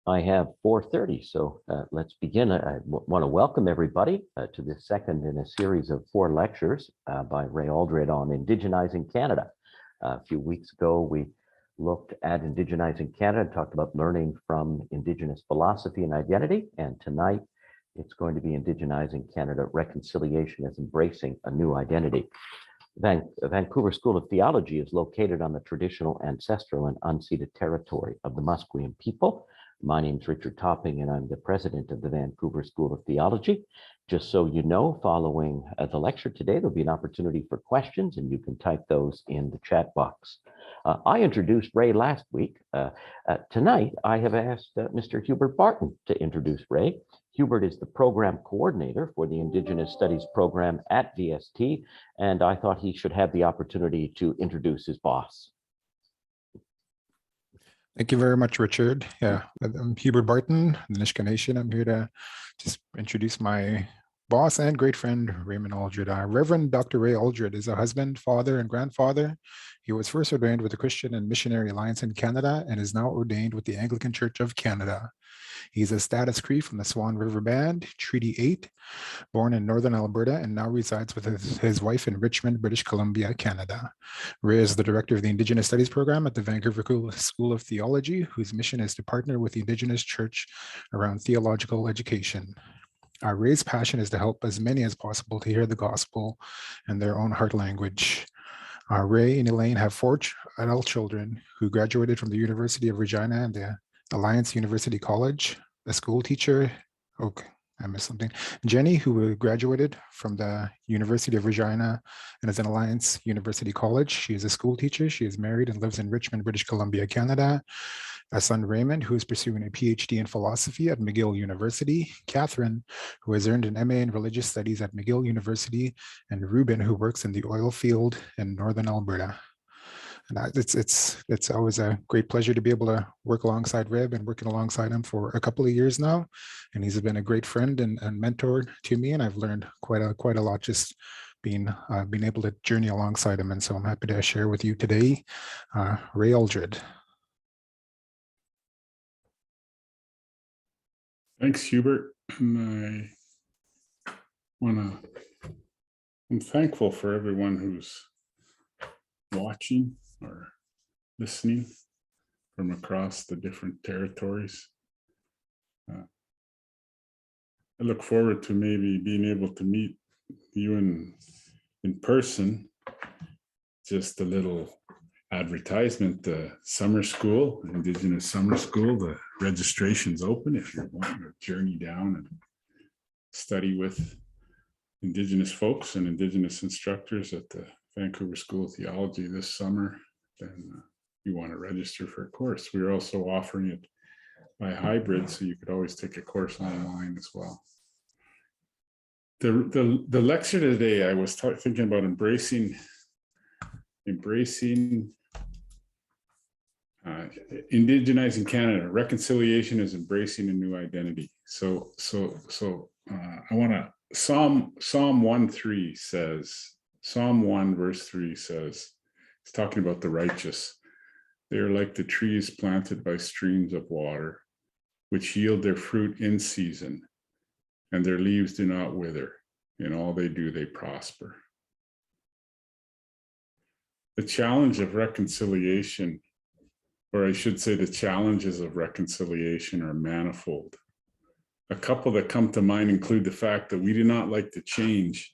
I have 4:30, so let's begin. I want to welcome everybody to the second in a series of 4 lectures by Ray Aldridge on Indigenizing Canada. A few weeks ago, we looked at Indigenizing Canada and talked about learning from Indigenous philosophy and identity. And tonight, it's going to be Indigenizing Canada, reconciliation as embracing a new identity. Vancouver School of Theology is located on the traditional, ancestral, and unceded territory of the Musqueam people. My name is Richard Topping, and I'm the president of the Vancouver School of Theology. Just so you know, following the lecture today, there'll be an opportunity for questions, and you can type those in the chat box. I introduced Ray last week. Tonight, I have asked Mr. Hubert Barton to introduce Ray. Hubert is the program coordinator for the Indigenous Studies Program at VST, and I thought he should have the opportunity to introduce his boss. Thank you very much, Richard. Yeah, I'm Hubert Barton, the Nisga'a Nation. I'm here to just introduce my boss and great friend, Raymond Aldred. Rev Dr Ray Aldridge is a husband, father, and grandfather. He was first ordained with the Christian and Missionary Alliance in Canada and is now ordained with the Anglican Church of Canada. He's a status Cree from the Swan River Band, Treaty 8, born in Northern Alberta, and now resides with his wife in Richmond, British Columbia, Canada. Ray is the director of the Indigenous Studies Program at the Vancouver School of Theology, whose mission is to partner with the Indigenous Church around theological education. Ray's passion is to help as many as possible to hear the gospel in their own heart language. Ray and Elaine have 4 adult children who graduated from the University of Regina and the Alliance University College, a school teacher. Okay, I missed something. Jenny, who graduated from the University of Regina and is in Alliance University College. She is a school teacher. She is married and lives in Richmond, British Columbia, Canada. A son, Raymond, who is pursuing a PhD in philosophy at McGill University. Catherine, who has earned an MA in religious studies at McGill University. And Ruben, who works in the oil field in Northern Alberta. And it's always a great pleasure to be able to work alongside Rev and working alongside him for a couple of years now. And he's been a great friend and mentor to me, and I've learned quite a lot just being able to journey alongside him. And so I'm happy to share with you today, Ray Aldridge. Thanks, Hubert. I'm thankful for everyone who's watching or listening from across the different territories. I look forward to maybe being able to meet you in person. Just a little advertisement, the summer school, Indigenous Summer School, the registration's open if you're wanting to journey down and study with Indigenous folks and Indigenous instructors at the Vancouver School of Theology this summer. Then you want to register for a course. We're also offering it by hybrid, so you could always take a course online as well. The lecture today, I was thinking about embracing Indigenizing Canada. Reconciliation is embracing a new identity. So I want to Psalm 1:3 says. Psalm 1 verse 3 says, it's talking about the righteous. They are like the trees planted by streams of water, which yield their fruit in season, and their leaves do not wither. In all they do, they prosper. The challenge of reconciliation, or I should say the challenges of reconciliation, are manifold. A couple that come to mind include the fact that we do not like to change.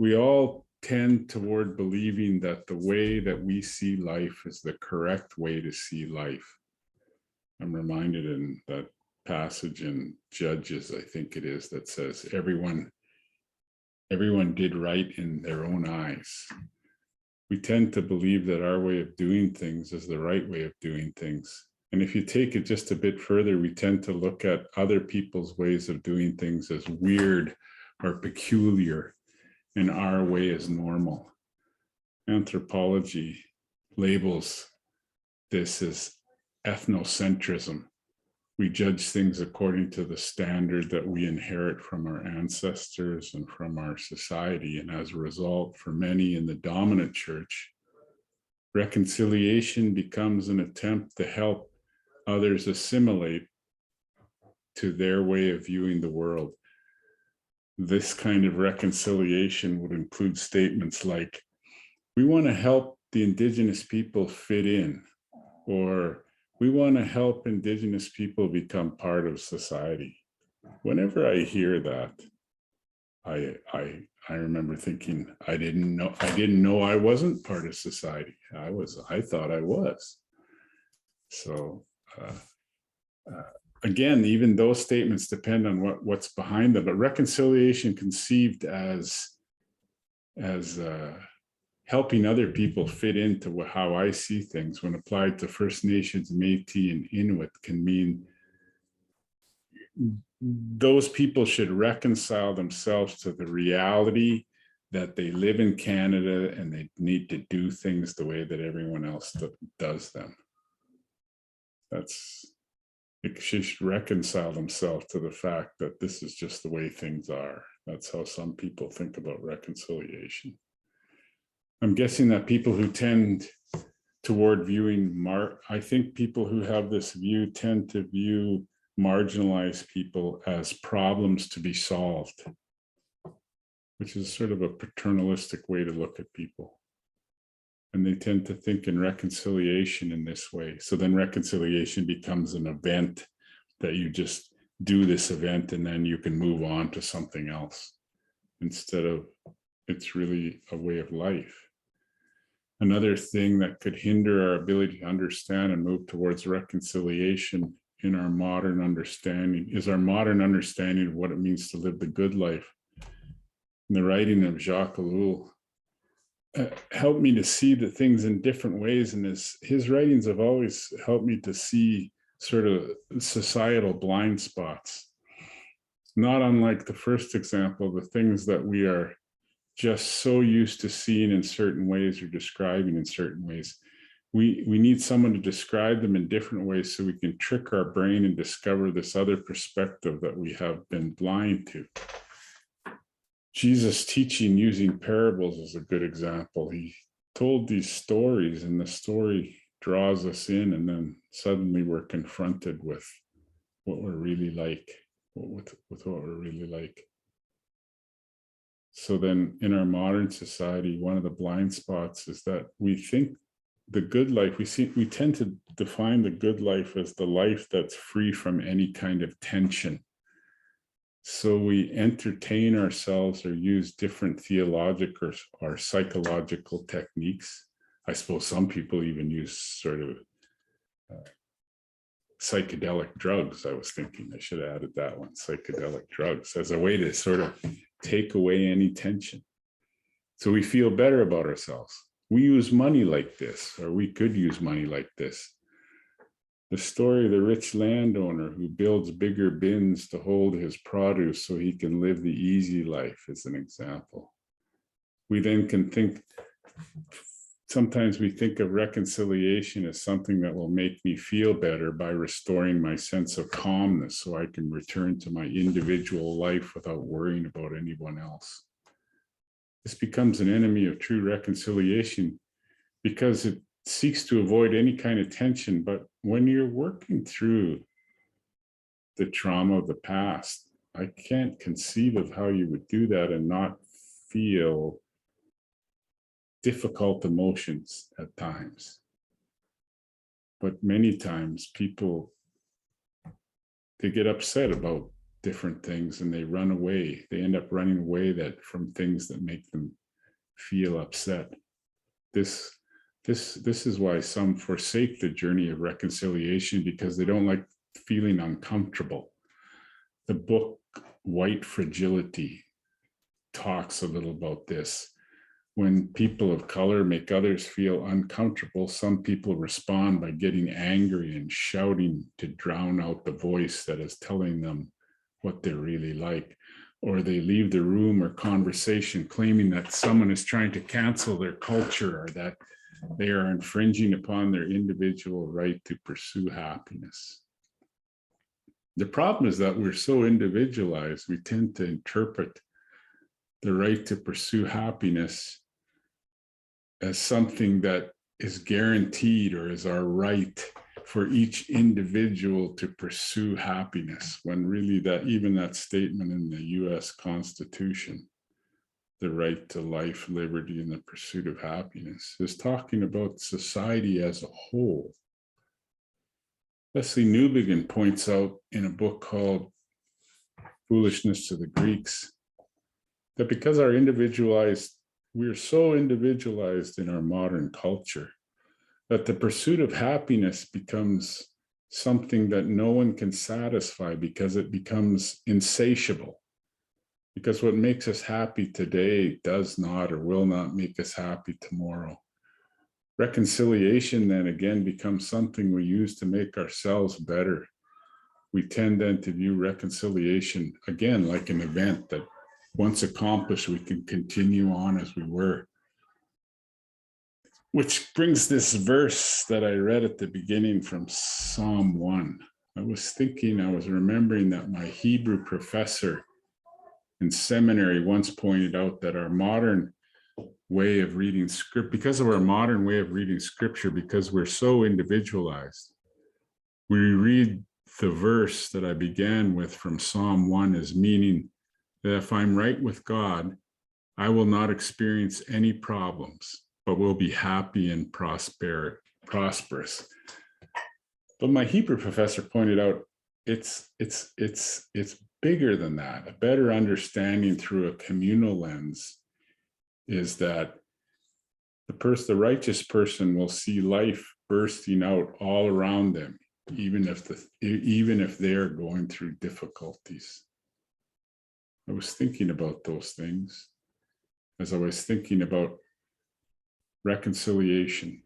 We all tend toward believing that the way that we see life is the correct way to see life. I'm reminded in that passage in Judges, I think it is, that says everyone did right in their own eyes. We tend to believe that our way of doing things is the right way of doing things. And if you take it just a bit further, we tend to look at other people's ways of doing things as weird or peculiar, and our way is normal. Anthropology labels this as ethnocentrism. We judge things according to the standard that we inherit from our ancestors and from our society. And as a result, for many in the dominant church, reconciliation becomes an attempt to help others assimilate to their way of viewing the world. This kind of reconciliation would include statements like, we want to help the Indigenous people fit in, or we want to help Indigenous people become part of society. Whenever I hear that, I remember thinking, I didn't know I wasn't part of society. I thought I was. So again, even those statements depend on what's behind them, but reconciliation conceived as helping other people fit into how I see things when applied to First Nations, Métis, and Inuit can mean those people should reconcile themselves to the reality that they live in Canada and they need to do things the way that everyone else does them. They should reconcile themselves to the fact that this is just the way things are. That's how some people think about reconciliation. I'm guessing that people who tend toward viewing, I think people who have this view tend to view marginalized people as problems to be solved, which is sort of a paternalistic way to look at people. And they tend to think in reconciliation in this way. So then reconciliation becomes an event that you just do this event and then you can move on to something else, instead of it's really a way of life. Another thing that could hinder our ability to understand and move towards reconciliation in our modern understanding is our modern understanding of what it means to live the good life. In the writing of Jacques Ellul helped me to see the things in different ways, and his writings have always helped me to see sort of societal blind spots. Not unlike the first example, the things that we are just so used to seeing in certain ways or describing in certain ways. We need someone to describe them in different ways so we can trick our brain and discover this other perspective that we have been blind to. Jesus' teaching using parables is a good example. He told these stories and the story draws us in, and then suddenly we're confronted with what we're really like, with what we're really like. So then in our modern society, one of the blind spots is that we think the good life, we tend to define the good life as the life that's free from any kind of tension. So we entertain ourselves or use different theological or psychological techniques. I suppose some people even use sort of psychedelic drugs. I was thinking I should have added that one, psychedelic drugs, as a way to sort of take away any tension. So we feel better about ourselves. We use money like this, or we could use money like this. The story of the rich landowner who builds bigger bins to hold his produce so he can live the easy life is an example. We then can think, sometimes we think of reconciliation as something that will make me feel better by restoring my sense of calmness so I can return to my individual life without worrying about anyone else. This becomes an enemy of true reconciliation because it seeks to avoid any kind of tension. But when you're working through the trauma of the past, I can't conceive of how you would do that and not feel difficult emotions at times. But many times people, they get upset about different things and they run away. They end up running away from things that make them feel upset. This is why some forsake the journey of reconciliation, because they don't like feeling uncomfortable. The book White Fragility talks a little about this. When people of color make others feel uncomfortable, some people respond by getting angry and shouting to drown out the voice that is telling them what they're really like. Or they leave the room or conversation claiming that someone is trying to cancel their culture or that they are infringing upon their individual right to pursue happiness. The problem is that we're so individualized, we tend to interpret the right to pursue happiness as something that is guaranteed or is our right for each individual to pursue happiness, when really that even that statement in the US Constitution, the right to life, liberty, and the pursuit of happiness, is talking about society as a whole. Leslie Newbigin points out in a book called Foolishness to the Greeks that because we're so individualized in our modern culture, that the pursuit of happiness becomes something that no one can satisfy because it becomes insatiable. Because what makes us happy today does not or will not make us happy tomorrow. Reconciliation then again becomes something we use to make ourselves better. We tend then to view reconciliation again like an event that once accomplished, we can continue on as we were. Which brings this verse that I read at the beginning from Psalm 1. I was remembering that my Hebrew professor in seminary once pointed out that our modern way of reading script, because of our modern way of reading scripture, because we're so individualized, we read the verse that I began with from Psalm 1 as meaning that if I'm right with God, I will not experience any problems, but will be happy and prosperous. But my Hebrew professor pointed out it's bigger than that. A better understanding through a communal lens is that the righteous person will see life bursting out all around them, even if they're going through difficulties. I was thinking about those things as I was thinking about reconciliation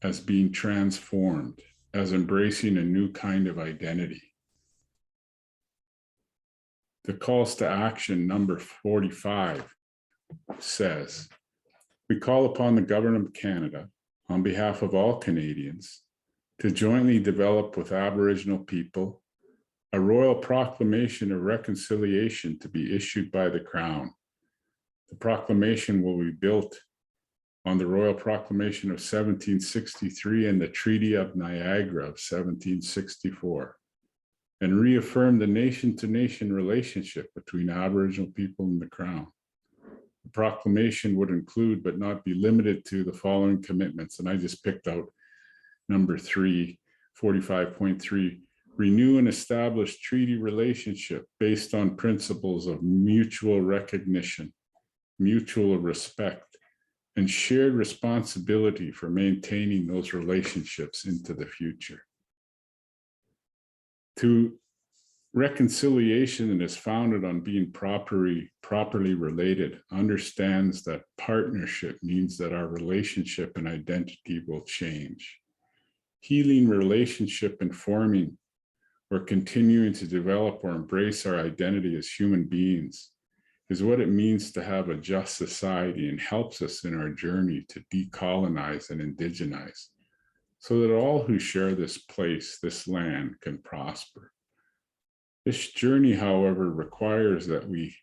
as being transformed, as embracing a new kind of identity. The calls to action, number 45, says, we call upon the Government of Canada, on behalf of all Canadians, to jointly develop with Aboriginal people a royal proclamation of reconciliation to be issued by the Crown. The proclamation will be built on the Royal Proclamation of 1763 and the Treaty of Niagara of 1764, and reaffirm the nation-to-nation relationship between Aboriginal people and the Crown. The proclamation would include, but not be limited to, the following commitments, and I just picked out number 3, 45.3, renew and establish treaty relationship based on principles of mutual recognition, mutual respect, and shared responsibility for maintaining those relationships into the future. To reconciliation that is founded on being properly related understands that partnership means that our relationship and identity will change. Healing relationship and forming or continuing to develop or embrace our identity as human beings is what it means to have a just society and helps us in our journey to decolonize and indigenize so that all who share this place, this land, can prosper. This journey, however, requires that we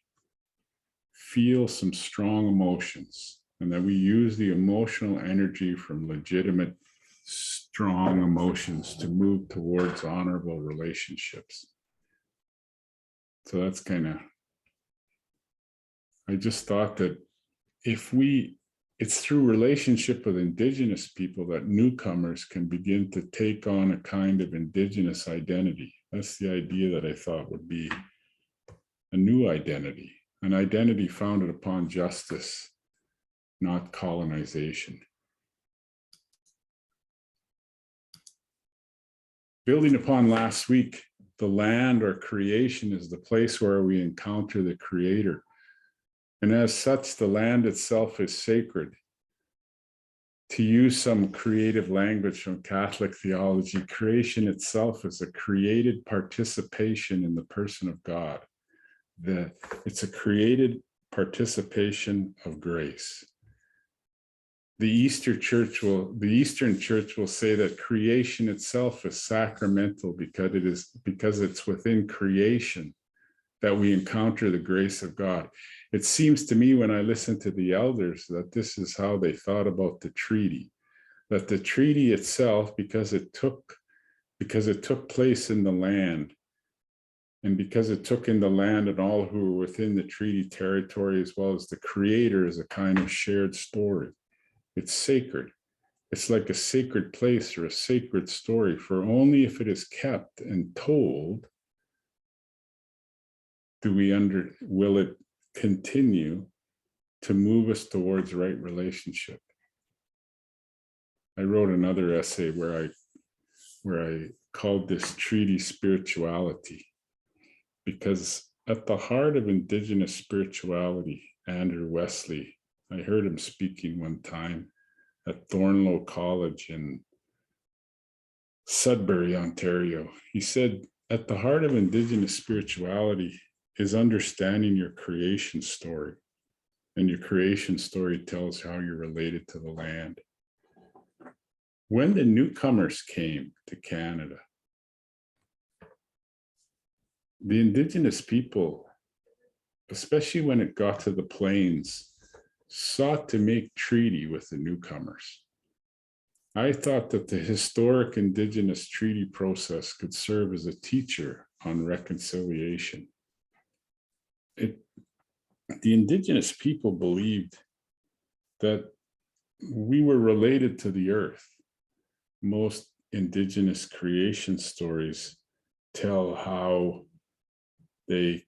feel some strong emotions and that we use the emotional energy from legitimate, strong emotions to move towards honorable relationships. So that's I just thought that it's through relationship with Indigenous people that newcomers can begin to take on a kind of Indigenous identity. That's the idea that I thought would be a new identity, an identity founded upon justice, not colonization. Building upon last week, the land or creation is the place where we encounter the Creator. And as such, the land itself is sacred. To use some creative language from Catholic theology, creation itself is a created participation in the person of God. It's a created participation of grace. The Eastern Church will say that creation itself is sacramental because it's within creation that we encounter the grace of God. It seems to me when I listen to the elders that this is how they thought about the treaty, that the treaty itself, because it took because it took place in the land. And because it took in the land and all who were within the treaty territory, as well as the creator, is a kind of shared story. It's sacred. It's like a sacred place or a sacred story, for only if it is kept and told will it continue to move us towards right relationship. I wrote another essay where I called this treaty spirituality, because at the heart of Indigenous spirituality, Andrew Wesley, I heard him speaking one time at Thornlow College in Sudbury, Ontario. He said, at the heart of Indigenous spirituality is understanding your creation story. And your creation story tells how you're related to the land. When the newcomers came to Canada, the Indigenous people, especially when it got to the plains, sought to make treaty with the newcomers. I thought that the historic Indigenous treaty process could serve as a teacher on reconciliation. The Indigenous people believed that we were related to the earth. Most Indigenous creation stories tell how they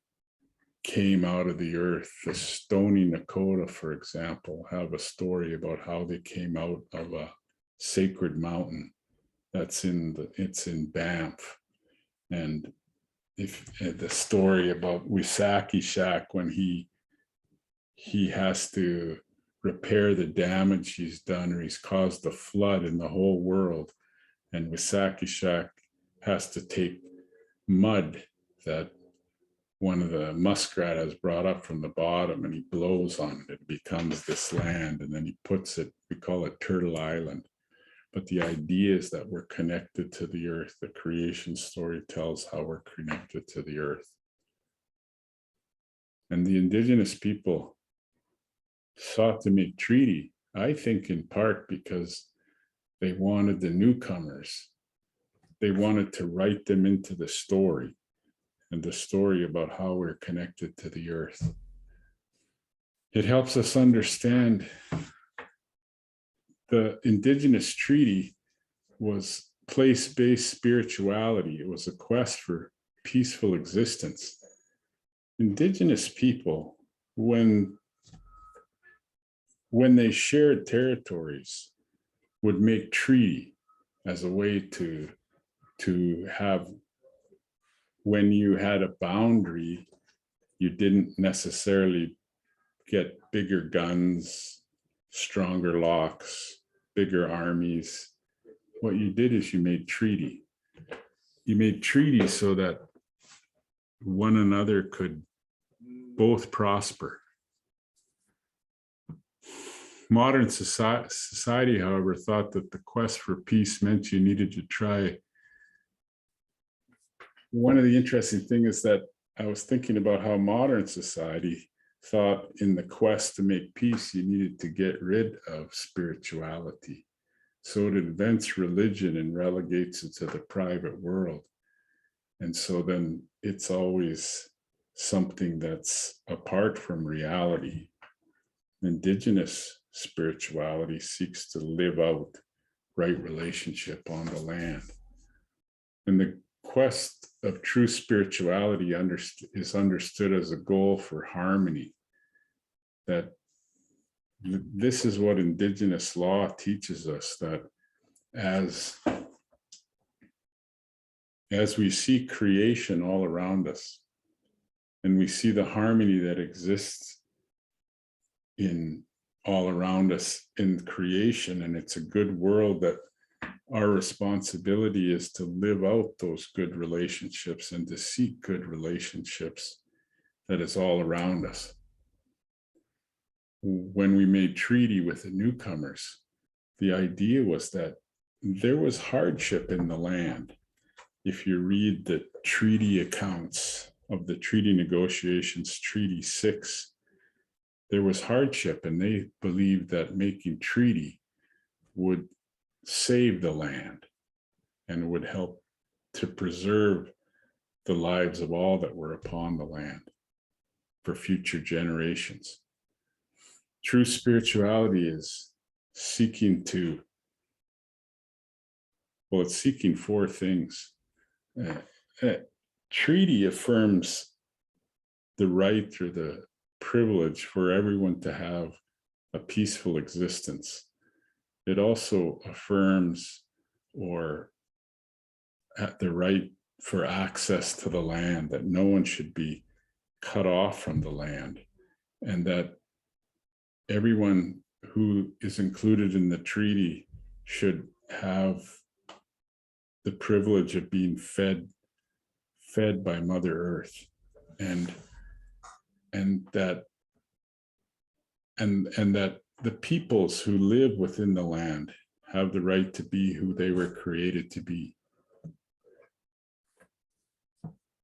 came out of the earth. The Stoney Nakoda, for example, have a story about how they came out of a sacred mountain it's in Banff. And if the story about Wissahickishak, when he has to repair the damage he's done, or he's caused a flood in the whole world, and Wissahickishak has to take mud that one of the muskrat has brought up from the bottom, and he blows on it. It becomes this land, and then he puts it, we call it Turtle Island. But the idea is that we're connected to the earth. The creation story tells how we're connected to the earth. And the Indigenous people sought to make treaty, I think in part because they wanted the newcomers. They wanted to write them into the story, and the story about how we're connected to the earth. It helps us understand the Indigenous treaty was place-based spirituality. It was a quest for peaceful existence. Indigenous people, when they shared territories, would make treaty as a way to have, when you had a boundary, you didn't necessarily get bigger guns, stronger locks, bigger armies. What you did is you made treaty. You made treaty so that one another could both prosper. Modern society, however, thought that the quest for peace meant you needed to try. One of the interesting things is that I was thinking about how modern society thought in the quest to make peace, you needed to get rid of spirituality. So it invents religion and relegates it to the private world. And so then it's always something that's apart from reality. Indigenous spirituality seeks to live out right relationship on the land. And the quest of true spirituality is understood as a goal for harmony. That this is what Indigenous law teaches us, that as we see creation all around us, and we see the harmony that exists in all around us in creation, and it's a good world, that our responsibility is to live out those good relationships and to seek good relationships that is all around us. When we made treaty with the newcomers, the idea was that there was hardship in the land. If you read the treaty accounts of the treaty negotiations, Treaty 6, there was hardship, and they believed that making treaty would save the land and would help to preserve the lives of all that were upon the land for future generations. True spirituality is seeking to, well, it's seeking four things. Treaty affirms the right or the privilege for everyone to have a peaceful existence. It also affirms or the right for access to the land, that no one should be cut off from the land, and that everyone who is included in the treaty should have the privilege of being fed by Mother Earth, and that the peoples who live within the land have the right to be who they were created to be.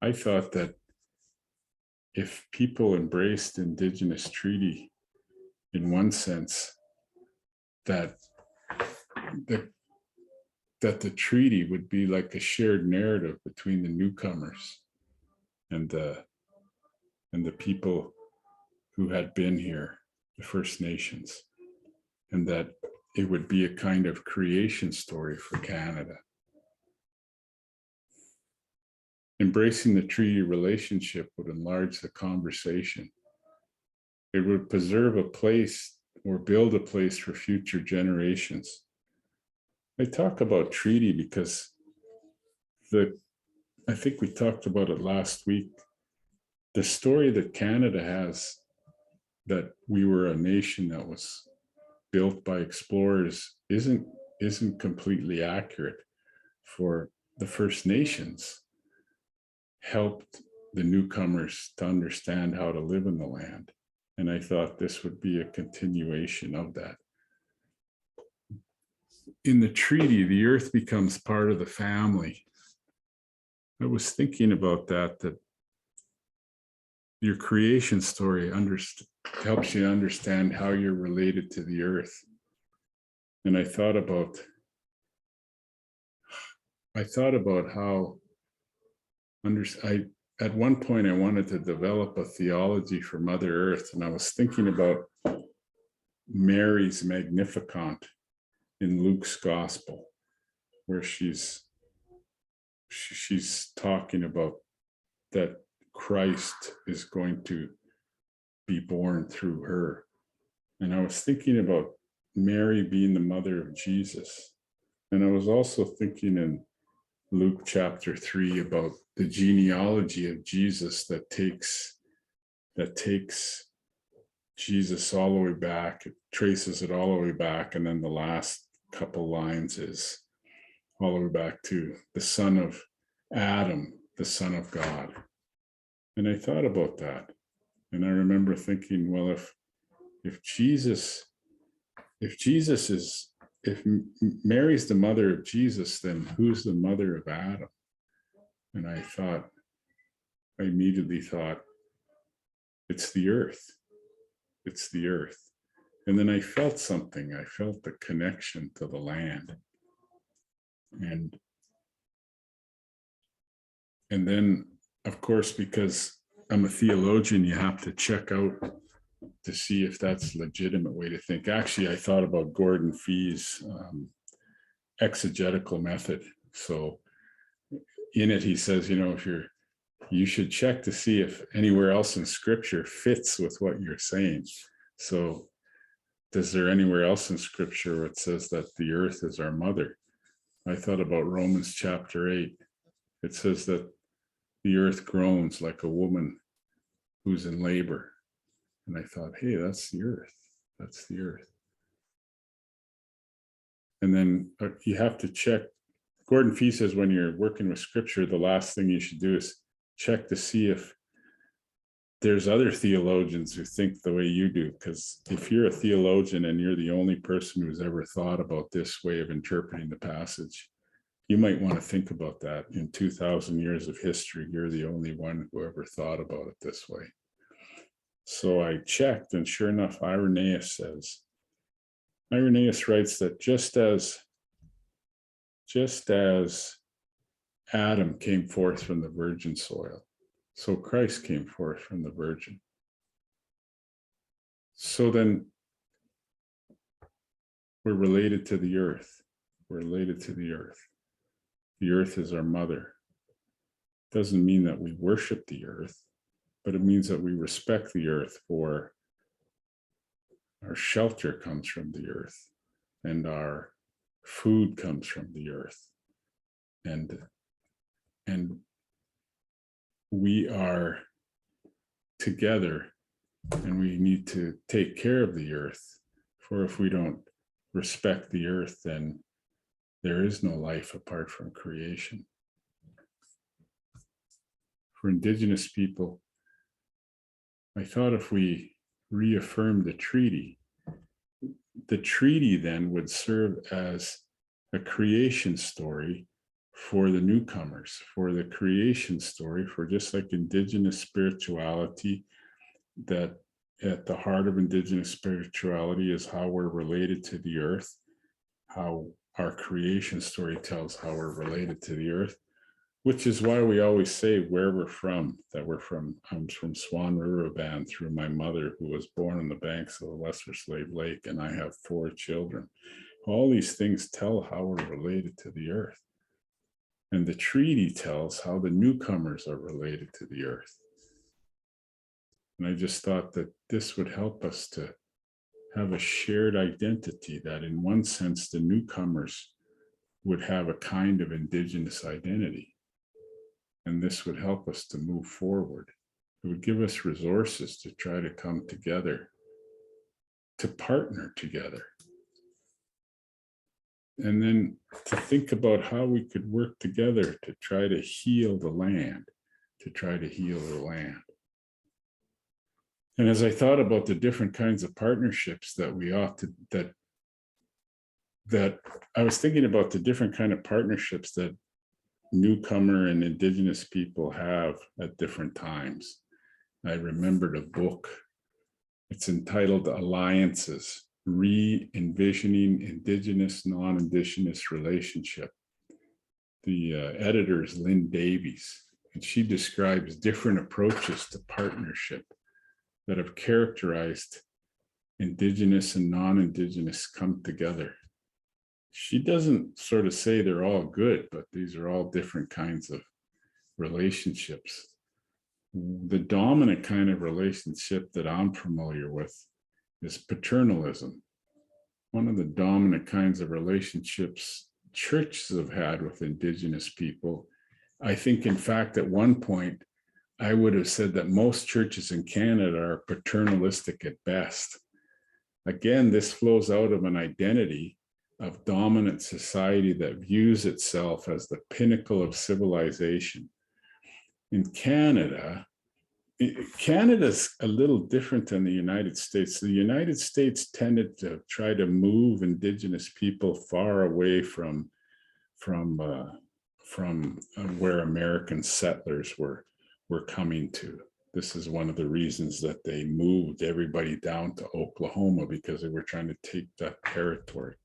I thought that if people embraced Indigenous treaty in one sense, that the treaty would be like a shared narrative between the newcomers and the people who had been here, the First Nations, and that it would be a kind of creation story for Canada. Embracing the treaty relationship would enlarge the conversation. It would preserve a place or build a place for future generations. I talk about treaty because I think we talked about it last week. The story that Canada has, that we were a nation that was built by explorers, isn't completely accurate. For the First Nations helped the newcomers to understand how to live in the land. And I thought this would be a continuation of that. In the treaty, the earth becomes part of the family. I was thinking about that your creation story helps you understand how you're related to the earth. And I thought about how at one point I wanted to develop a theology for Mother Earth, and I was thinking about Mary's Magnificat in Luke's Gospel, where she's talking about that Christ is going to be born through her. And I was thinking about Mary being the mother of Jesus. And I was also thinking in Luke chapter 3 about the genealogy of Jesus that takes Jesus all the way back, it traces it all the way back, and then the last couple lines is all the way back to the son of Adam, the son of God. And I thought about that, and I remember thinking, well, if Mary's the mother of Jesus, then who's the mother of Adam? And I immediately thought, it's the earth. It's the earth. And then I felt something. I felt the connection to the land. And then, of course, because I'm a theologian, you have to check out to see if that's a legitimate way to think. Actually, I thought about Gordon Fee's exegetical method. So in it, he says, you should check to see if anywhere else in Scripture fits with what you're saying. So is there anywhere else in Scripture where it says that the earth is our mother? I thought about Romans chapter 8. It says that the earth groans like a woman who's in labor. And I thought, hey, that's the earth. That's the earth. And then you have to check. Gordon Fee says when you're working with Scripture, the last thing you should do is check to see if there's other theologians who think the way you do. Because if you're a theologian and you're the only person who's ever thought about this way of interpreting the passage, you might want to think about that. In 2,000 years of history, you're the only one who ever thought about it this way. So I checked, and sure enough, Irenaeus writes that just as Adam came forth from the virgin soil, so Christ came forth from the virgin. So then we're related to the earth. We're related to the earth. The earth is our mother. Doesn't mean that we worship the earth, but it means that we respect the earth, for our shelter comes from the earth, and our food comes from the earth. And we are together, and we need to take care of the earth, for if we don't respect the earth, then there is no life apart from creation. For Indigenous people, I thought if we reaffirmed the treaty then would serve as a creation story for the newcomers, for the creation story, for just like Indigenous spirituality, that at the heart of Indigenous spirituality is how we're related to the earth, how our creation story tells how we're related to the earth, which is why we always say where we're from, that I'm from Swan River Band through my mother, who was born on the banks of the Lesser Slave Lake, and I have 4 children. All these things tell how we're related to the earth. And the treaty tells how the newcomers are related to the earth. And I just thought that this would help us to have a shared identity, that in one sense, the newcomers would have a kind of Indigenous identity. And this would help us to move forward. It would give us resources to try to come together, to partner together. And then to think about how we could work together to try to heal the land, And as I thought about the different kinds of partnerships that we ought to, that I was thinking about the different kind of partnerships that newcomer and Indigenous people have at different times. I remembered a book. It's entitled Alliances, Re-Envisioning Indigenous, Non-Indigenous Relationship. The editor is Lynn Davies, and she describes different approaches to partnership that have characterized Indigenous and non-Indigenous come together. She doesn't sort of say they're all good, but these are all different kinds of relationships. The dominant kind of relationship that I'm familiar with is paternalism. One of the dominant kinds of relationships churches have had with Indigenous people. I think, in fact, at one point, I would have said that most churches in Canada are paternalistic at best. Again, this flows out of an identity of dominant society that views itself as the pinnacle of civilization. In Canada, Canada's a little different than the United States. The United States tended to try to move Indigenous people far away from where American settlers were coming to. This is one of the reasons that they moved everybody down to Oklahoma, because they were trying to take that territory.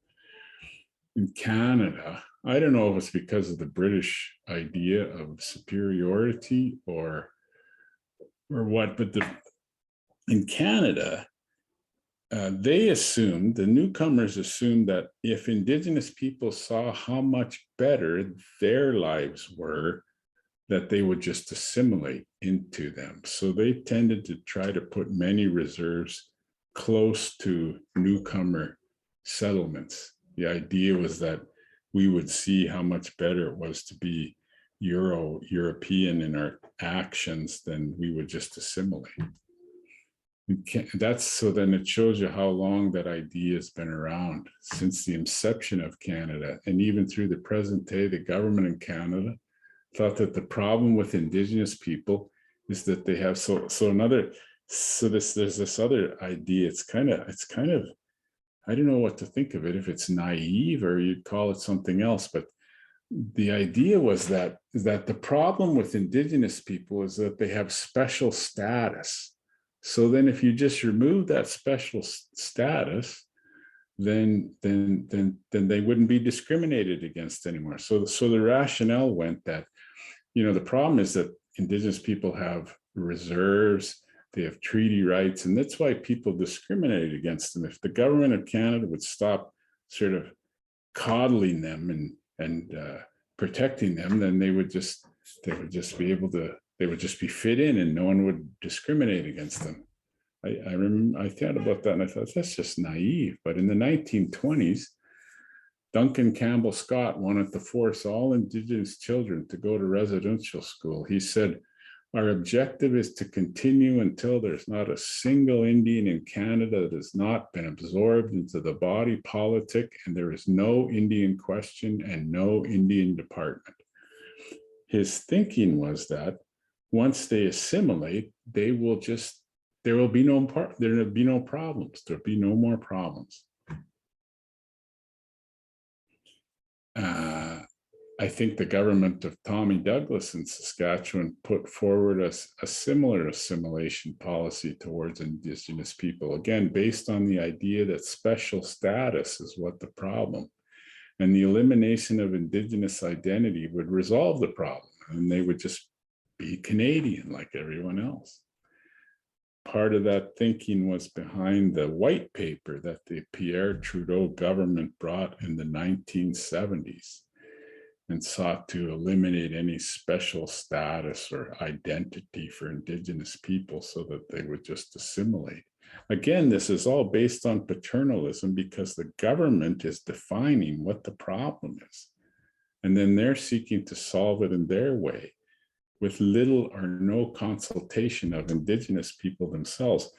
In Canada, I don't know if it's because of the British idea of superiority or what, but in Canada, the newcomers assumed that if Indigenous people saw how much better their lives were, that they would just assimilate into them. So they tended to try to put many reserves close to newcomer settlements. The idea was that we would see how much better it was to be European in our actions than we would just assimilate. So then it shows you how long that idea has been around, since the inception of Canada, and even through the present day. The government in Canada thought that the problem with Indigenous people is that they have there's this other idea. It's kind of I don't know what to think of it, if it's naive or you'd call it something else, but the idea was that the problem with Indigenous people is that they have special status. So then if you just remove that special status, then they wouldn't be discriminated against anymore. So the rationale went that, the problem is that Indigenous people have reserves, they have treaty rights, and that's why people discriminate against them. If the government of Canada would stop sort of coddling them and protecting them, then they would just be able to, they would just be fit in and no one would discriminate against them. I remember, I thought about that and I thought, that's just naive. But in the 1920s, Duncan Campbell Scott wanted to force all Indigenous children to go to residential school. He said, our objective is to continue until there's not a single Indian in Canada that has not been absorbed into the body politic, and there is no Indian question and no Indian department. His thinking was that once they assimilate, there will be no problems. There'll be no more problems. I think the government of Tommy Douglas in Saskatchewan put forward a similar assimilation policy towards Indigenous people, again, based on the idea that special status is what the problem, and the elimination of Indigenous identity would resolve the problem, and they would just be Canadian like everyone else. Part of that thinking was behind the white paper that the Pierre Trudeau government brought in the 1970s and sought to eliminate any special status or identity for Indigenous people so that they would just assimilate. Again, this is all based on paternalism because the government is defining what the problem is. And then they're seeking to solve it in their way with little or no consultation of Indigenous people themselves.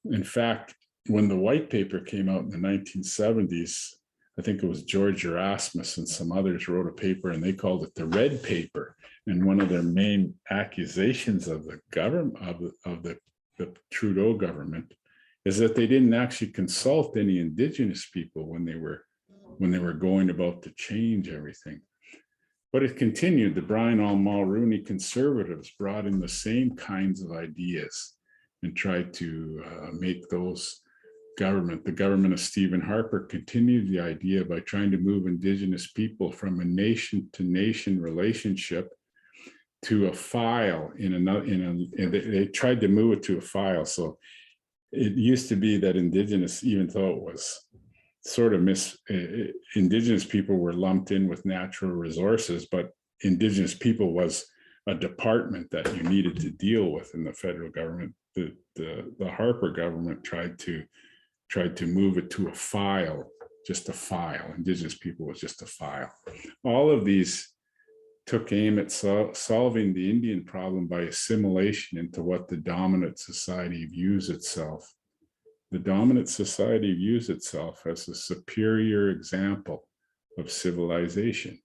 In fact, when the white paper came out in the 1970s, I think it was George Erasmus and some others wrote a paper and they called it the red paper. And one of their main accusations of the government, of the Trudeau government, is that they didn't actually consult any Indigenous people when they were going about to change everything. But it continued. The Brian Mulroney conservatives brought in the same kinds of ideas and tried to make those the government of Stephen Harper continued the idea by trying to move Indigenous people from a nation to nation relationship to a file they tried to move it to a file. So it used to be that Indigenous, even though it was sort of Indigenous people were lumped in with natural resources, but Indigenous people was a department that you needed to deal with in the federal government. The Harper government tried to move it to a file, just a file. Indigenous people was just a file. All of these took aim at solving the Indian problem by assimilation into what the dominant society views itself. The dominant society views itself as a superior example of civilization.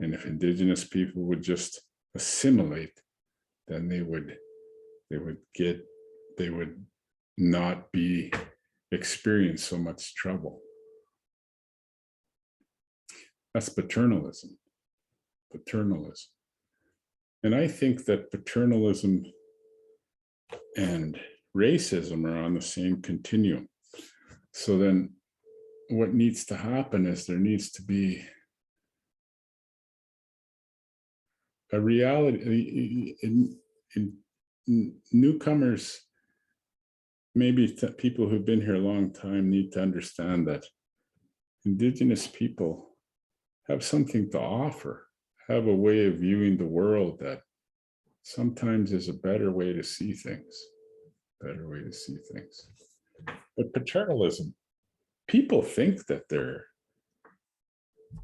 And if Indigenous people would just assimilate, then they would not experience so much trouble. That's paternalism. And I think that paternalism and racism are on the same continuum. So then what needs to happen is there needs to be a reality in newcomers. Maybe people who've been here a long time need to understand that Indigenous people have something to offer, have a way of viewing the world that sometimes is a better way to see things. But paternalism, people think that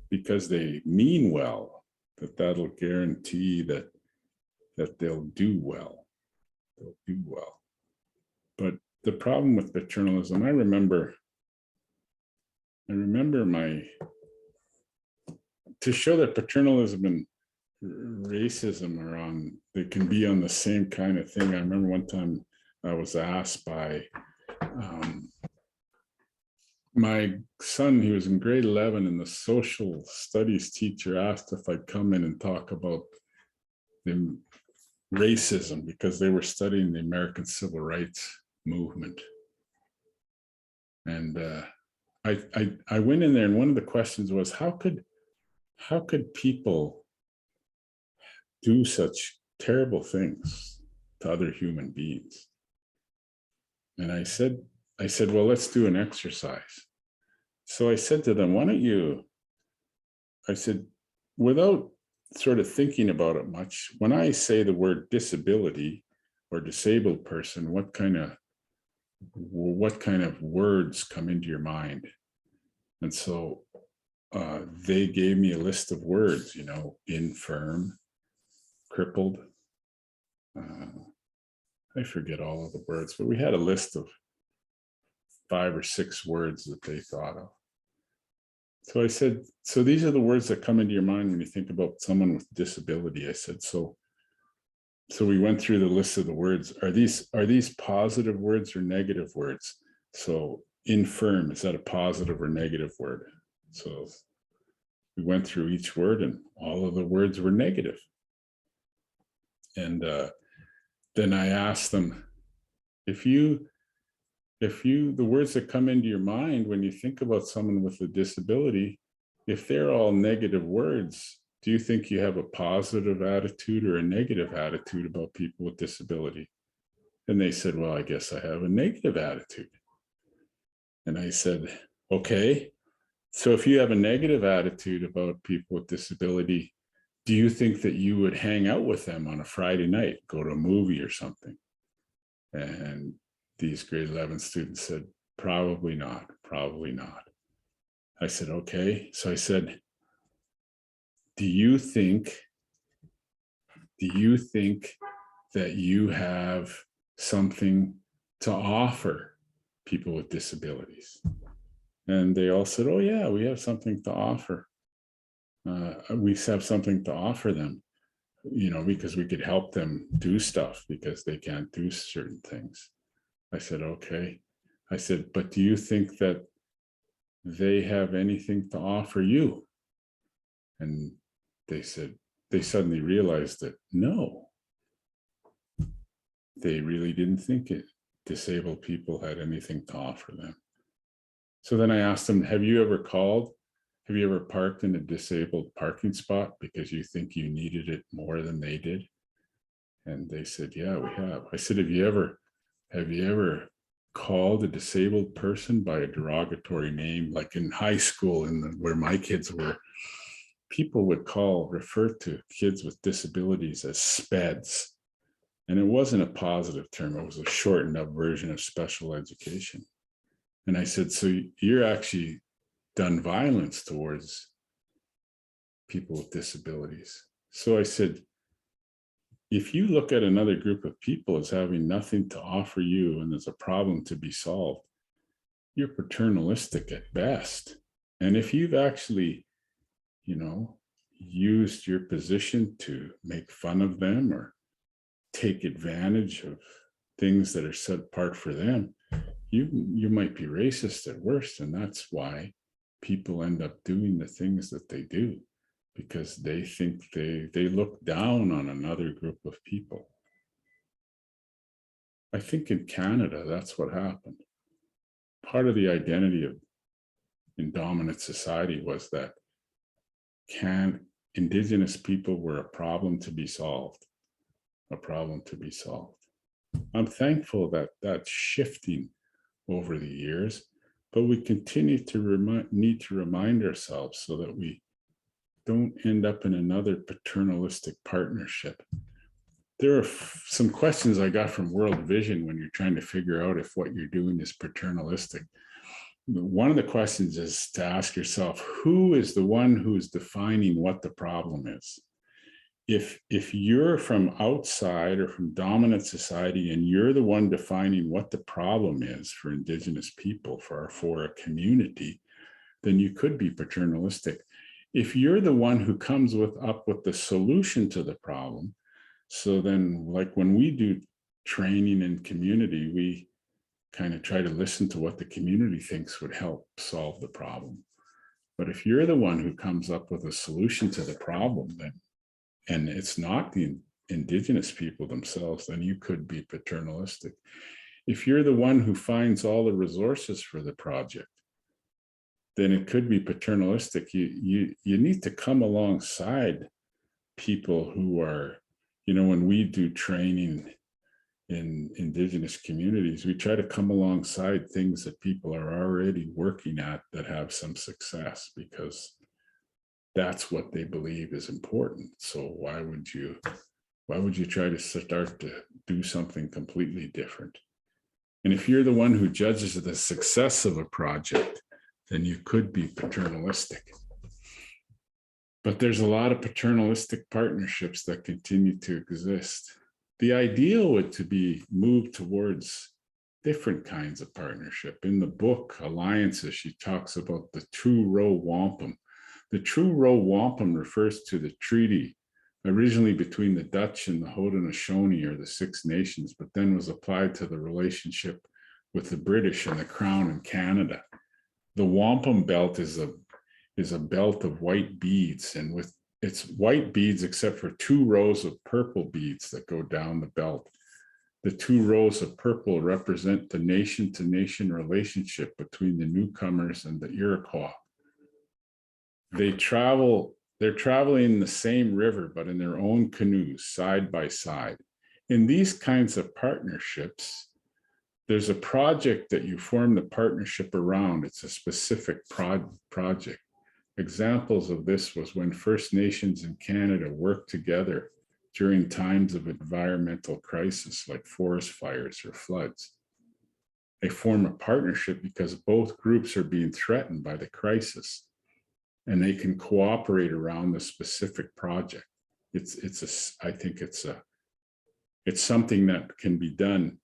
because they mean well, that'll guarantee that they'll do well. But the problem with paternalism, I remember to show that paternalism and racism they can be on the same kind of thing. I remember one time I was asked by my son, he was in grade 11, and the social studies teacher asked if I'd come in and talk about the racism because they were studying the American Civil Rights movement. And I went in there, and one of the questions was, how could people do such terrible things to other human beings? And I said, well, let's do an exercise. So I said to them, why don't you, I said, without sort of thinking about it much, when I say the word disability or disabled person, what kind of words come into your mind? And so they gave me a list of words, you know, infirm, crippled. I forget all of the words, but we had a list of 5 or 6 words that they thought of. So I said, so these are the words that come into your mind when you think about someone with disability. I said, so we went through the list of the words. Are these positive words or negative words? So infirm, is that a positive or negative word? So we went through each word, and all of the words were negative. And then I asked them, the words that come into your mind when you think about someone with a disability, if they're all negative words, do you think you have a positive attitude or a negative attitude about people with disability? And they said, well, I guess I have a negative attitude. And I said, okay, so if you have a negative attitude about people with disability, do you think that you would hang out with them on a Friday night, go to a movie or something? And these grade 11 students said, probably not, probably not. I said, okay. So I said, do you think that you have something to offer people with disabilities? And they all said, oh yeah, we have something to offer. We have something to offer them, you know, because we could help them do stuff because they can't do certain things. I said, okay. I said, but do you think that they have anything to offer you? And they said, they suddenly realized that no, they really didn't think disabled people had anything to offer them. So then I asked them, have you ever parked in a disabled parking spot because you think you needed it more than they did? And they said, yeah, we have. I said, have you ever called a disabled person by a derogatory name? Like in high school, where my kids were, people would refer to kids with disabilities as speds. And it wasn't a positive term. It was a shortened up version of special education. And I said, so you're actually done violence towards people with disabilities. So I said, if you look at another group of people as having nothing to offer you and there's a problem to be solved, you're paternalistic at best. And if you've actually, you know, used your position to make fun of them or take advantage of things that are set apart for them, you might be racist at worst. And that's why people end up doing the things that they do, because they think they look down on another group of people. I think in Canada, that's what happened. Part of the identity in dominant society was that Indigenous people were a problem to be solved, a problem to be solved. I'm thankful that that's shifting over the years, but we continue to need to remind ourselves so that we don't end up in another paternalistic partnership. There are some questions I got from World Vision when you're trying to figure out if what you're doing is paternalistic. One of the questions is to ask yourself, who is the one who's defining what the problem is? If you're from outside or from dominant society and you're the one defining what the problem is for Indigenous people, for a community, then you could be paternalistic. If you're the one who comes up with the solution to the problem, so then like when we do training in community, we kind of try to listen to what the community thinks would help solve the problem. But if you're the one who comes up with a solution to the problem, then, and it's not the Indigenous people themselves, then you could be paternalistic. If you're the one who finds all the resources for the project, then it could be paternalistic. You need to come alongside people who are, when we do training in Indigenous communities, we try to come alongside things that people are already working at that have some success, because that's what they believe is important. So why would you try to start to do something completely different? And if you're the one who judges the success of a project, then you could be paternalistic. But there's a lot of paternalistic partnerships that continue to exist. The ideal would to be moved towards different kinds of partnership. In the book, Alliances, she talks about the tworow wampum. The tworow wampum refers to the treaty originally between the Dutch and the Haudenosaunee, or the Six Nations, but then was applied to the relationship with the British and the Crown in Canada. The wampum belt is a belt of white beads, and with its white beads except for 2 rows of purple beads that go down the belt. The 2 rows of purple represent the nation-to-nation relationship between the newcomers and the Iroquois. They're traveling in the same river, but in their own canoes, side by side. In these kinds of partnerships, there's a project that you form the partnership around. It's a specific project. Examples of this was when First Nations in Canada worked together during times of environmental crisis like forest fires or floods. They form a partnership because both groups are being threatened by the crisis, and they can cooperate around the specific project. I think it's something that can be done.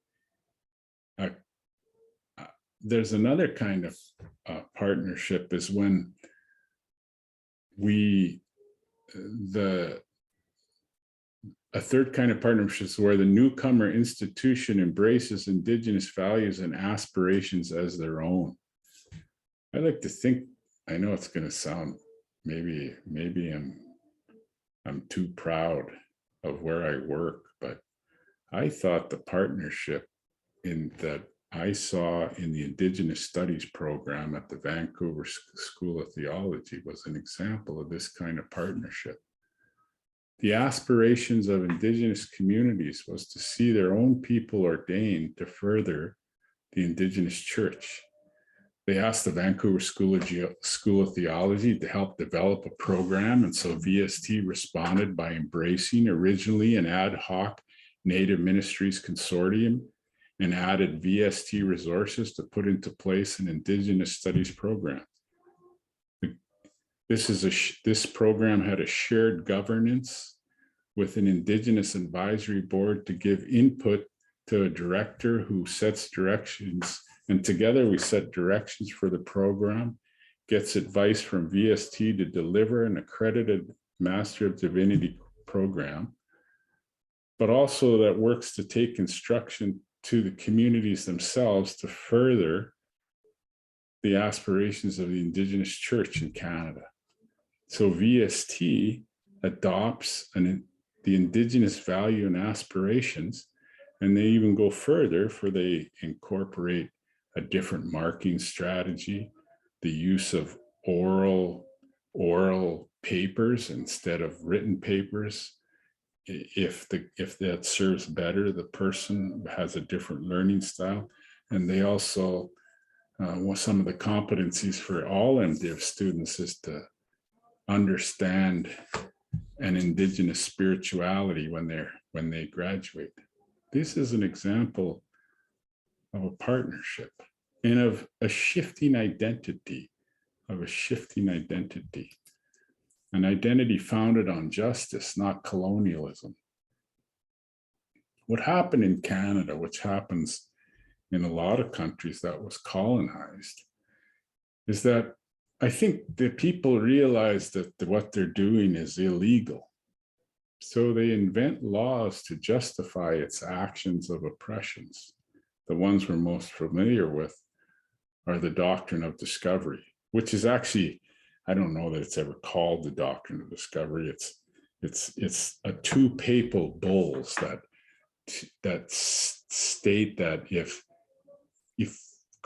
There's another kind of partnership is when a third kind of partnership is where the newcomer institution embraces Indigenous values and aspirations as their own. I like to think, I know it's going to sound, maybe I'm too proud of where I work, but I thought the partnership that I saw in the Indigenous Studies Program at the Vancouver School of Theology was an example of this kind of partnership. The aspirations of Indigenous communities was to see their own people ordained to further the Indigenous Church. They asked the Vancouver School of Theology to help develop a program, and so VST responded by embracing originally an ad hoc Native Ministries Consortium and added VST resources to put into place an Indigenous Studies program. This program had a shared governance with an Indigenous advisory board to give input to a director who sets directions, and together we set directions for the program, gets advice from VST to deliver an accredited Master of Divinity program, but also that works to take instruction to the communities themselves to further the aspirations of the Indigenous Church in Canada. So VST adopts the Indigenous value and aspirations, and they even go further, for they incorporate a different marking strategy, the use of oral papers instead of written papers. If that serves better, the person has a different learning style. And they also, some of the competencies for all MDiv students is to understand an Indigenous spirituality when they graduate. This is an example of a partnership and of a shifting identity, an identity founded on justice, not colonialism. What happened in Canada, which happens in a lot of countries that was colonized, is that I think the people realize that what they're doing is illegal. So they invent laws to justify its actions of oppressions. The ones we're most familiar with are the doctrine of discovery, which is actually, I don't know that it's ever called the doctrine of discovery. It's a 2 papal bulls that state that if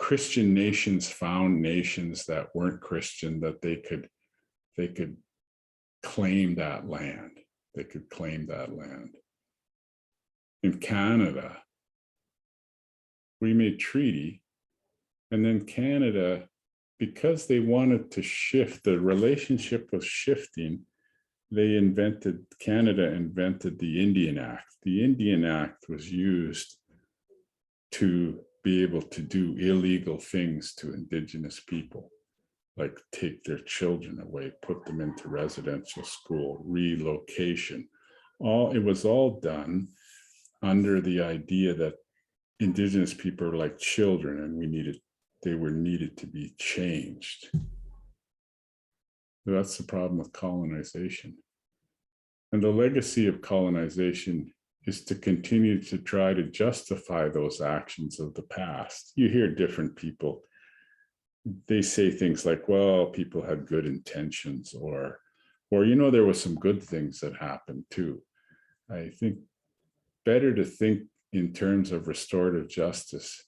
Christian nations found nations that weren't Christian, that they could claim that land. They could claim that land. In Canada, we made treaty, and then Canada, because they wanted to shift, the relationship was shifting, Canada invented the Indian Act. The Indian Act was used to be able to do illegal things to Indigenous people, like take their children away, put them into residential school, relocation. It was all done under the idea that Indigenous people are like children, and they were needed to be changed. So that's the problem with colonization. And the legacy of colonization is to continue to try to justify those actions of the past. You hear different people, they say things like, well, people had good intentions, or there was some good things that happened too. I think better to think in terms of restorative justice,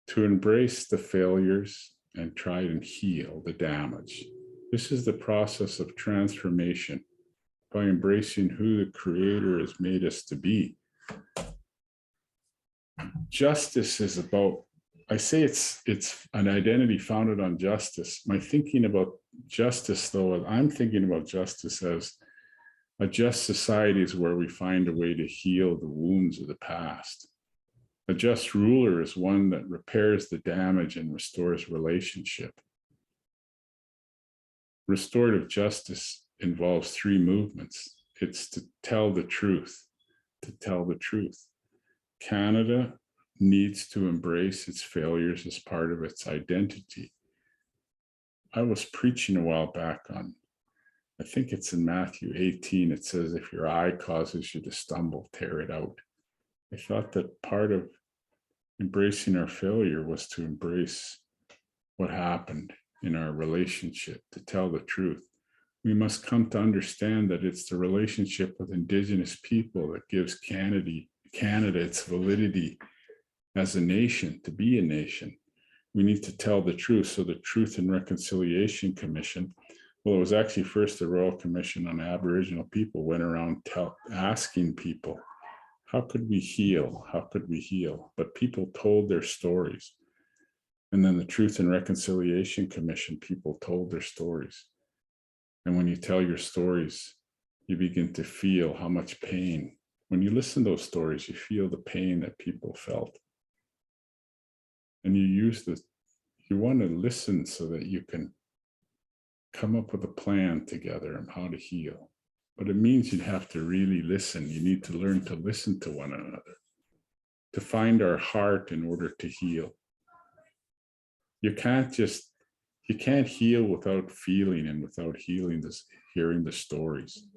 to embrace the failures and try and heal the damage. This is the process of transformation, by embracing who the Creator has made us to be. Justice is about, I say it's an identity founded on justice. My thinking about justice, though, I'm thinking about justice as a just society is where we find a way to heal the wounds of the past. A just ruler is one that repairs the damage and restores relationship. Restorative justice involves three movements. It's to tell the truth, Canada needs to embrace its failures as part of its identity. I was preaching a while back on, I think it's in Matthew 18, it says, if your eye causes you to stumble, tear it out. I thought that part of embracing our failure was to embrace what happened in our relationship, to tell the truth. We must come to understand that it's the relationship with Indigenous people that gives Canada its validity as a nation, to be a nation. We need to tell the truth. So the Truth and Reconciliation Commission, well, it was actually first the Royal Commission on Aboriginal People, went around asking people, how could we heal? How could we heal? But people told their stories. And then the Truth and Reconciliation Commission, people told their stories. And when you tell your stories, you begin to feel how much pain. When you listen to those stories, you feel the pain that people felt. And you want to listen so that you can come up with a plan together on how to heal. But it means you have to really listen. You need to learn to listen to one another, to find our heart in order to heal. You can't heal without feeling and without hearing the stories.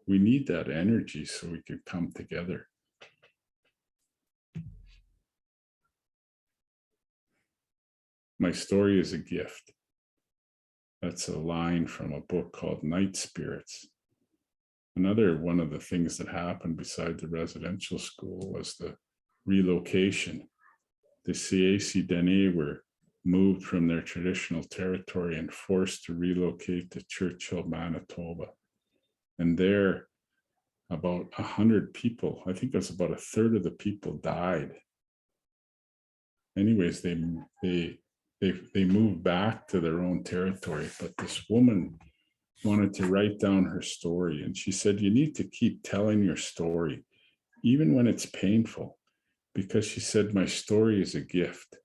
We need that energy so we can come together. My story is a gift. That's a line from a book called Night Spirits. Another one of the things that happened beside the residential school was the relocation. The Siaisi Dene were moved from their traditional territory and forced to relocate to Churchill, Manitoba. And there, about 100 people, I think it was about a third of the people died. Anyways, they moved back to their own territory, but this woman wanted to write down her story. And she said, you need to keep telling your story, even when it's painful, because she said, my story is a gift.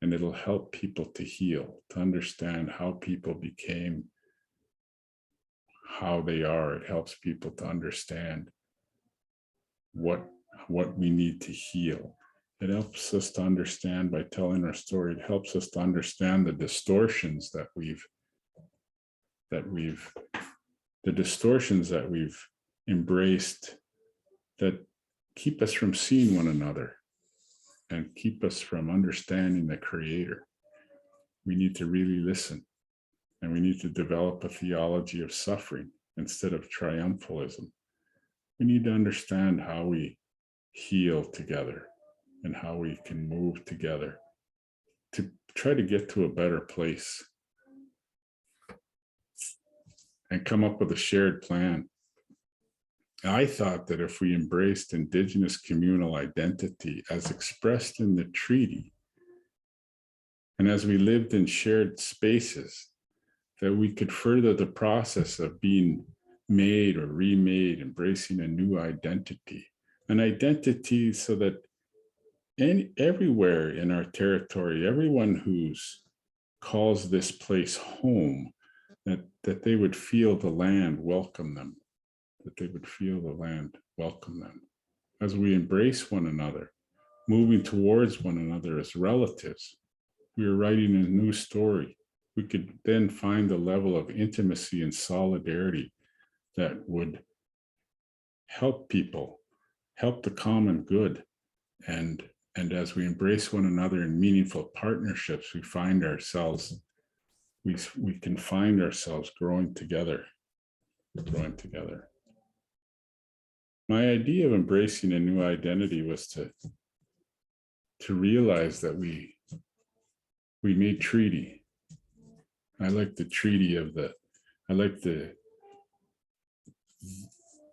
And it'll help people to heal, to understand how people became how they are. It helps people to understand what we need to heal. It helps us to understand by telling our story. It helps us to understand the distortions that we've embraced that keep us from seeing one another and keep us from understanding the Creator. We need to really listen, and we need to develop a theology of suffering instead of triumphalism. We need to understand how we heal together and how we can move together. to try to get to a better place and come up with a shared plan. I thought that if we embraced Indigenous communal identity as expressed in the treaty, and as we lived in shared spaces, that we could further the process of being made or remade, embracing a new identity, an identity so that everywhere in our territory, everyone who's calls this place home, that they would feel the land welcome them, that they would feel the land welcome them. As we embrace one another, moving towards one another as relatives, we are writing a new story. We could then find a level of intimacy and solidarity that would help people, help the common good. And as we embrace one another in meaningful partnerships, we find ourselves, we can find ourselves growing together. My idea of embracing a new identity was to realize that we made treaty. I like the treaty of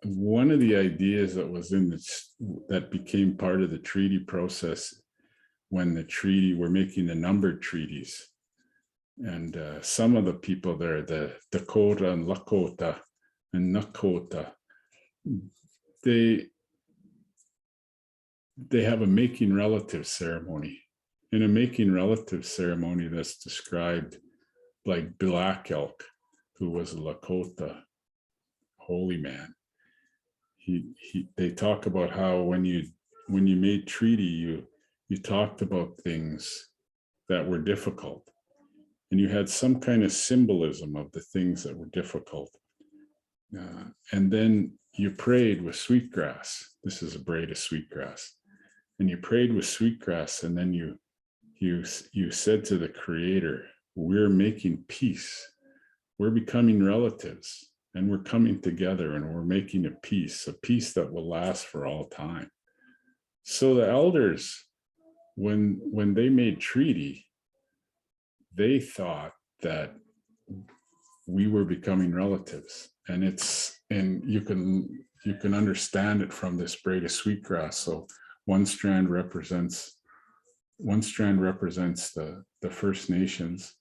one of the ideas that was that became part of the treaty process when we're making the numbered treaties. And some of the people there, the Dakota and Lakota and Nakota, they have a making relative ceremony. In a making relative ceremony that's described like Black Elk, who was a Lakota holy man. They talk about how when you made treaty, you talked about things that were difficult, and you had some kind of symbolism of the things that were difficult. And then you prayed with sweetgrass. This is a braid of sweetgrass. And you prayed with sweetgrass, and then you said to the Creator, we're making peace. We're becoming relatives, and we're coming together, and we're making a peace that will last for all time. So the elders, when they made treaty, they thought that we were becoming relatives, and you can understand it from this braid of sweetgrass. So one strand represents the First Nations,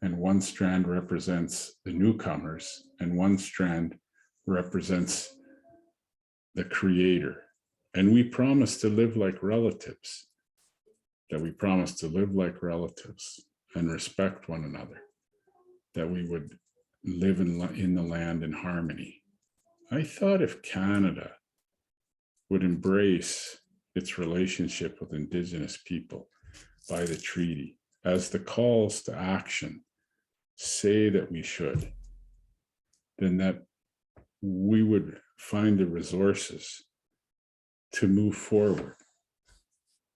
and one strand represents the newcomers, and one strand represents the Creator. And we promise to live like relatives, and respect one another, that we would live in the land in harmony. I thought if Canada would embrace its relationship with Indigenous people by the treaty, as the calls to action say that we should, then that we would find the resources to move forward,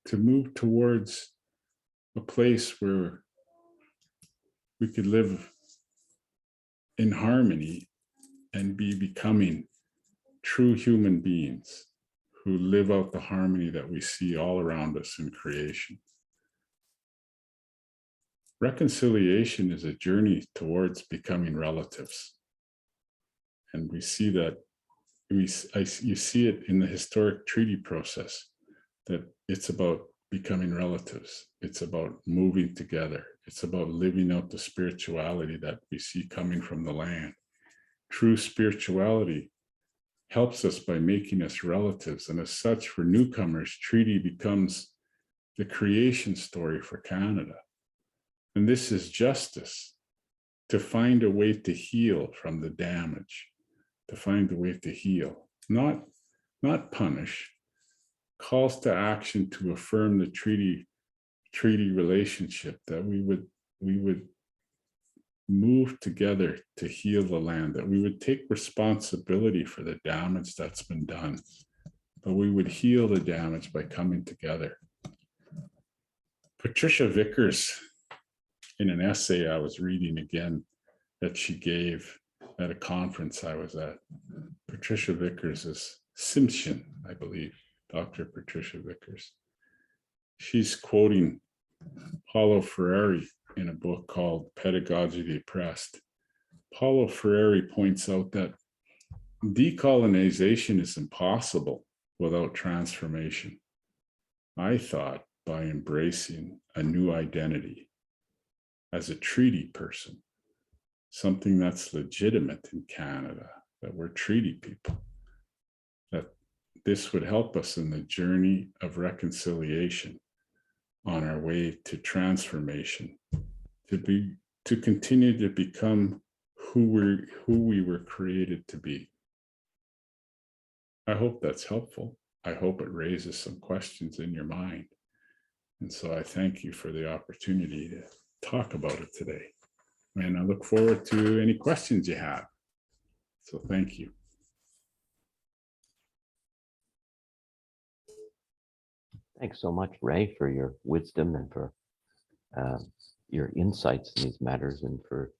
to move towards a place where we could live in harmony and be becoming true human beings who live out the harmony that we see all around us in creation. Reconciliation is a journey towards becoming relatives. And we see that, you see it in the historic treaty process, that it's about becoming relatives. It's about moving together. It's about living out the spirituality that we see coming from the land. True spirituality helps us by making us relatives. And as such, for newcomers, treaty becomes the creation story for Canada. And this is justice, to find a way to heal from the damage, to find a way to heal, not punish. Calls to action to affirm the treaty relationship, that we would move together to heal the land, that we would take responsibility for the damage that's been done, but we would heal the damage by coming together. Patricia Vickers, in an essay I was reading again that she gave at a conference I was at, Patricia Vickers is Simpson, I believe, Dr. Patricia Vickers. She's quoting Paulo Freire in a book called Pedagogy of the Oppressed. Paulo Freire points out that decolonization is impossible without transformation. I thought by embracing a new identity as a treaty person, something that's legitimate in Canada, that we're treaty people, that this would help us in the journey of reconciliation on our way to transformation, to continue to become who we were created to be. I hope that's helpful. I hope it raises some questions in your mind. And so I thank you for the opportunity to talk about it today. And I look forward to any questions you have. So thank you. Thanks so much, Ray, for your wisdom and for your insights in these matters, and for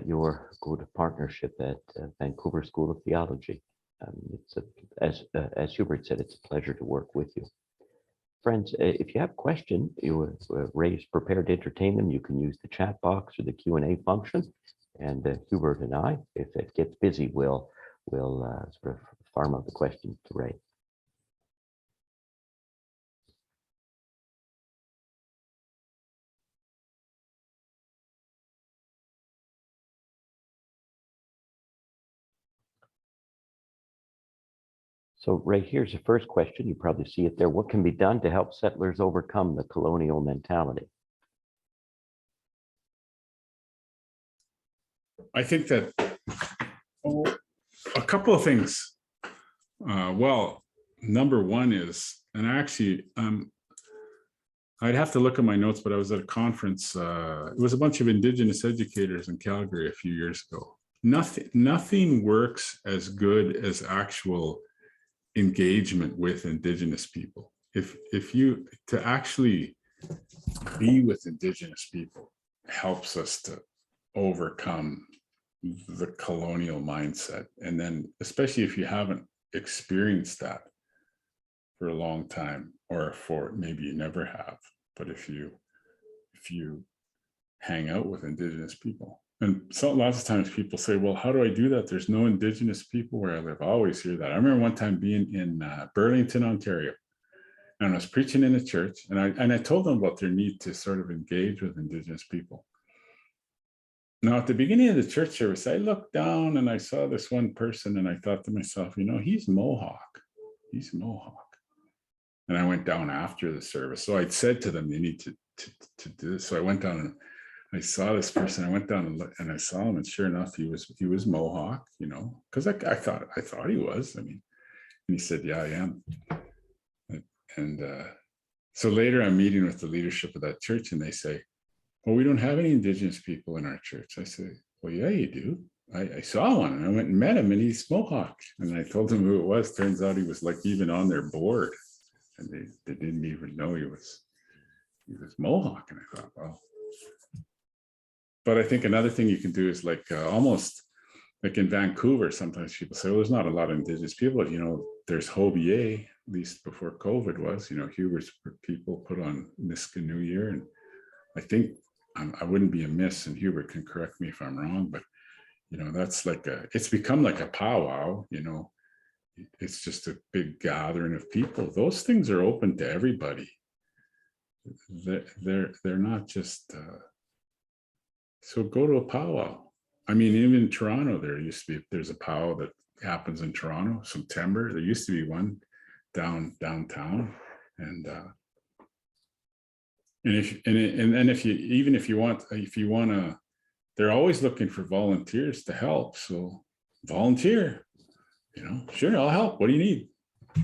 your good partnership at Vancouver School of Theology. As Hubert said, it's a pleasure to work with you. Friends, if you have questions, Ray's prepared to entertain them. You can use the chat box or the Q&A function. And Hubert and I, if it gets busy, we'll sort of farm out the questions to Ray. So Ray, here's the first question. You probably see it there. What can be done to help settlers overcome the colonial mentality? I think that a couple of things. Well, number one is, and actually, I'd have to look at my notes, but I was at a conference. It was a bunch of Indigenous educators in Calgary a few years ago. Nothing works as good as actual engagement with Indigenous people. If you to actually be with Indigenous people helps us to overcome the colonial mindset. And then especially if you haven't experienced that for a long time, or for maybe you never have, but if you hang out with Indigenous people. And so lots of times people say, well, how do I do that? There's no Indigenous people where I live. I always hear that. I remember one time being in Burlington, Ontario, and I was preaching in a church, and I told them about their need to sort of engage with Indigenous people. Now, at the beginning of the church service, I looked down and I saw this one person, and I thought to myself, you know, he's Mohawk. He's Mohawk. And I went down after the service. So I'd said to them, you need to do this. So I went down and I saw this person. I went down and looked, and I saw him, and sure enough, he was Mohawk, you know, because I thought he was. I mean, and he said, yeah, I am. And so later I'm meeting with the leadership of that church, and they say, well, we don't have any Indigenous people in our church. I say, well, yeah, you do. I saw one, and I went and met him, and he's Mohawk. And I told him who it was. Turns out he was like even on their board, and they didn't even know he was Mohawk. And I thought, well. But I think another thing you can do is like almost like in Vancouver, sometimes people say, well, there's not a lot of Indigenous people. You know, there's Hobier, at least before COVID was, you know, Huber's people put on Niska New Year. And I think I wouldn't be amiss, and Hubert can correct me if I'm wrong, but, you know, that's like it's become like a powwow, you know, it's just a big gathering of people. Those things are open to everybody. They're not just, so go to a powwow. I mean, even in Toronto, there's a powwow that happens in Toronto, September. There used to be one downtown, and if you want to, they're always looking for volunteers to help. So volunteer, you know, sure, I'll help. What do you need?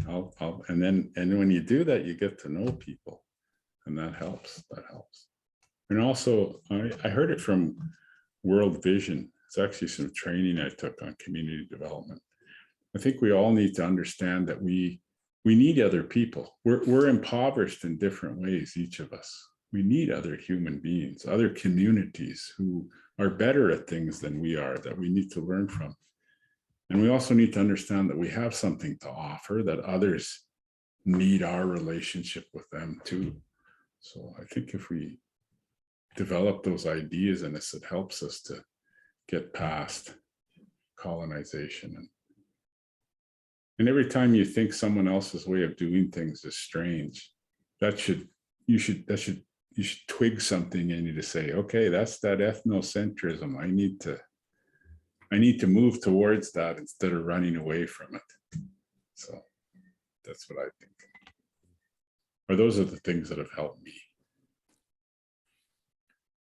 And then when you do that, you get to know people, and that helps. And also, I heard it from World Vision. It's actually some training I took on community development. I think we all need to understand that we need other people. We're impoverished in different ways, each of us. We need other human beings, other communities who are better at things than we are, that we need to learn from. And we also need to understand that we have something to offer, that others need our relationship with them too. So I think if we develop those ideas in us, it helps us to get past colonization. And every time you think someone else's way of doing things is strange, you should twig something in you to say, okay, that's that ethnocentrism. I need to move towards that instead of running away from it. So that's what I think. Or those are the things that have helped me.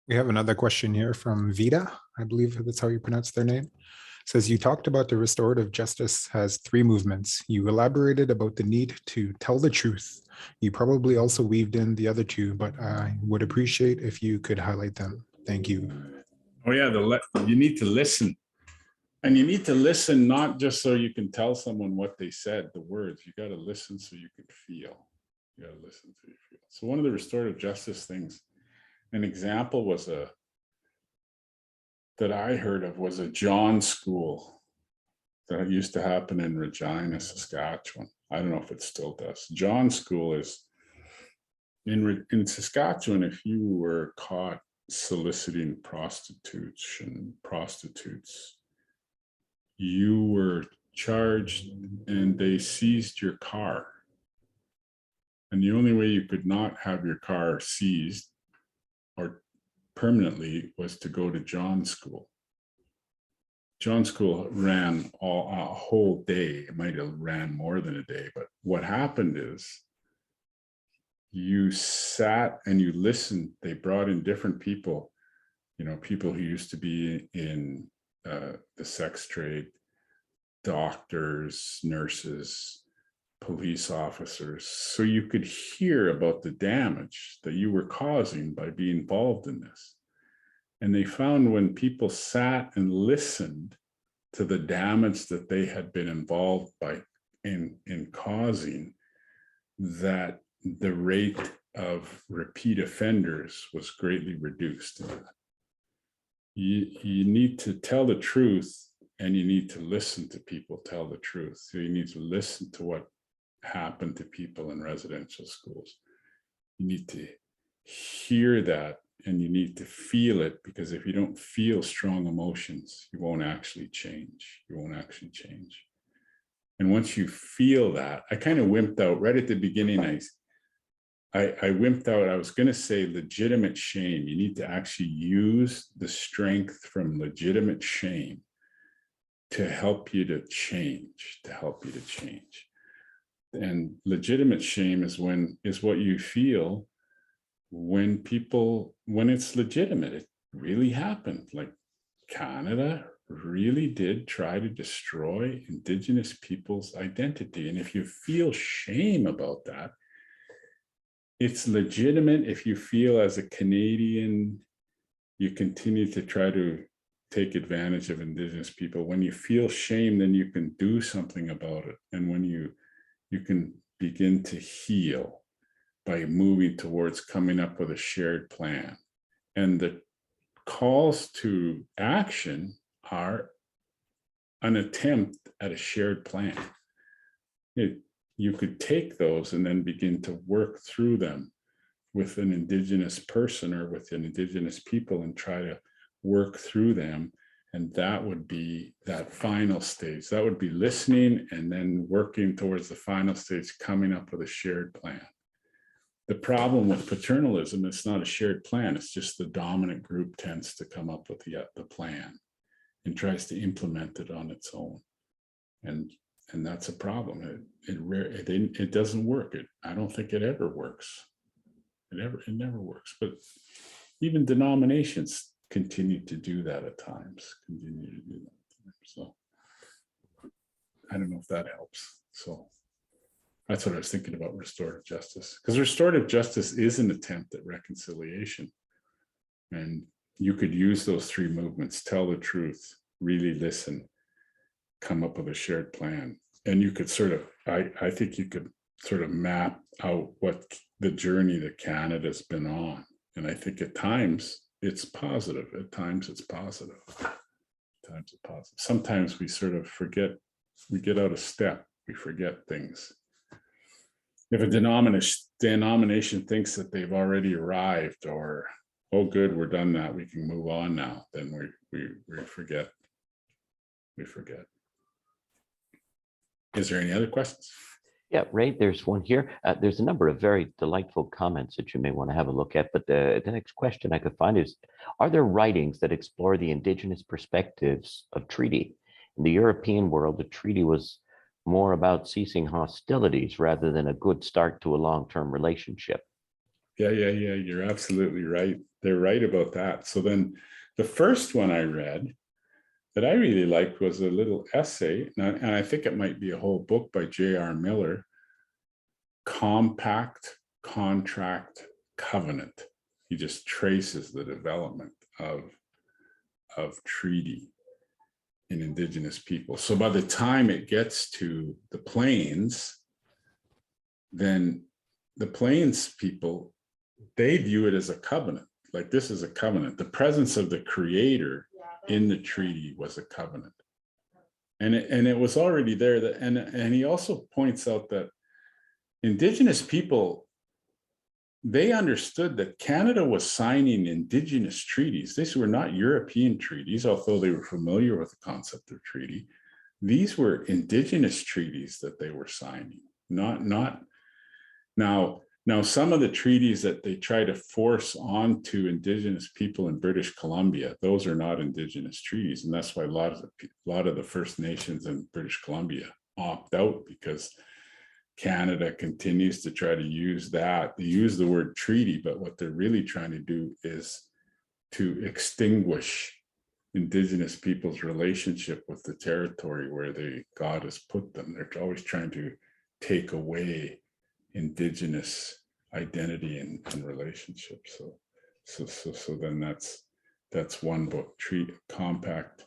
We have another question here from Vida. I believe that's how you pronounce their name. It says, you talked about the restorative justice has 3 movements. You elaborated about the need to tell the truth. You probably also weaved in the other 2, but I would appreciate if you could highlight them. Thank you. Oh yeah, you need to listen. And you need to listen not just so you can tell someone what they said, the words. You got to listen so you can feel. You got to listen so you feel. So one of the restorative justice things, an example was that I heard of was a John school that used to happen in Regina, Saskatchewan. I don't know if it still does. John school is in Saskatchewan. If you were caught soliciting prostitutes, you were charged and they seized your car. And the only way you could not have your car seized or permanently was to go to John school. John school ran a whole day. It might have ran more than a day, but what happened is you sat and you listened. They brought in different people, people who used to be in the sex trade, doctors, nurses, police officers, so you could hear about the damage that you were causing by being involved in this. And they found when people sat and listened to the damage that they had been involved in causing, that the rate of repeat offenders was greatly reduced. You need to tell the truth, and you need to listen to people tell the truth. So you need to listen to what happened to people in residential schools. You need to hear that, and you need to feel it, because if you don't feel strong emotions, you won't actually change. You won't actually change. And once you feel that, I kind of wimped out right at the beginning. I wimped out. I was going to say legitimate shame. You need to actually use the strength from legitimate shame to help you to change, And legitimate shame is what you feel when it's legitimate. It really happened. Like Canada really did try to destroy Indigenous people's identity. And if you feel shame about that, it's legitimate. If you feel as a Canadian, you continue to try to take advantage of Indigenous people. When you feel shame, then you can do something about it. And when you can begin to heal by moving towards coming up with a shared plan. And the calls to action are an attempt at a shared plan. You could take those and then begin to work through them with an Indigenous person or with an Indigenous people and try to work through them. And that would be that final stage. That would be listening and then working towards the final stage, coming up with a shared plan. The problem with paternalism, it's not a shared plan. It's just the dominant group tends to come up with the plan and tries to implement it on its own. And that's a problem. It doesn't work. I don't think it ever works. It never works. But even denominations continue to do that at times. So I don't know if that helps. So that's what I was thinking about restorative justice, because restorative justice is an attempt at reconciliation. And you could use those 3 movements: tell the truth, really listen, come up with a shared plan. And you could I think you could sort of map out what the journey that Canada's been on. And I think at times it's positive. At times it's positive. Sometimes we sort of forget, we get out of step, we forget things. if a denomination thinks that they've already arrived, or, oh, good, we're done that, we can move on now, then we forget. We forget. Is there any other questions? Yeah, Ray, there's one here. There's a number of very delightful comments that you may want to have a look at, but the next question I could find is, are there writings that explore the Indigenous perspectives of treaty? In the European world, the treaty was more about ceasing hostilities rather than a good start to a long-term relationship. Yeah, you're absolutely right. They're right about that. So then the first one I read that I really liked was a little essay, and I think it might be a whole book by J.R. Miller, Compact, Contract, Covenant. He just traces the development of treaty in Indigenous people. So by the time it gets to the Plains, then the Plains people, they view it as a covenant. Like, this is a covenant. The presence of the Creator in the treaty was a covenant, and it was already there. That and he also points out that Indigenous people, they understood that Canada was signing Indigenous treaties. These were not European treaties, although they were familiar with the concept of treaty. These were Indigenous treaties that they were signing. Not now, some of the treaties that they try to force onto Indigenous people in British Columbia, those are not Indigenous treaties. And that's why a lot of the First Nations in British Columbia opt out, because Canada continues to try to use that. They use the word treaty, but what they're really trying to do is to extinguish Indigenous people's relationship with the territory where God has put them. They're always trying to take away Indigenous identity and relationship. So then that's one book: Compact,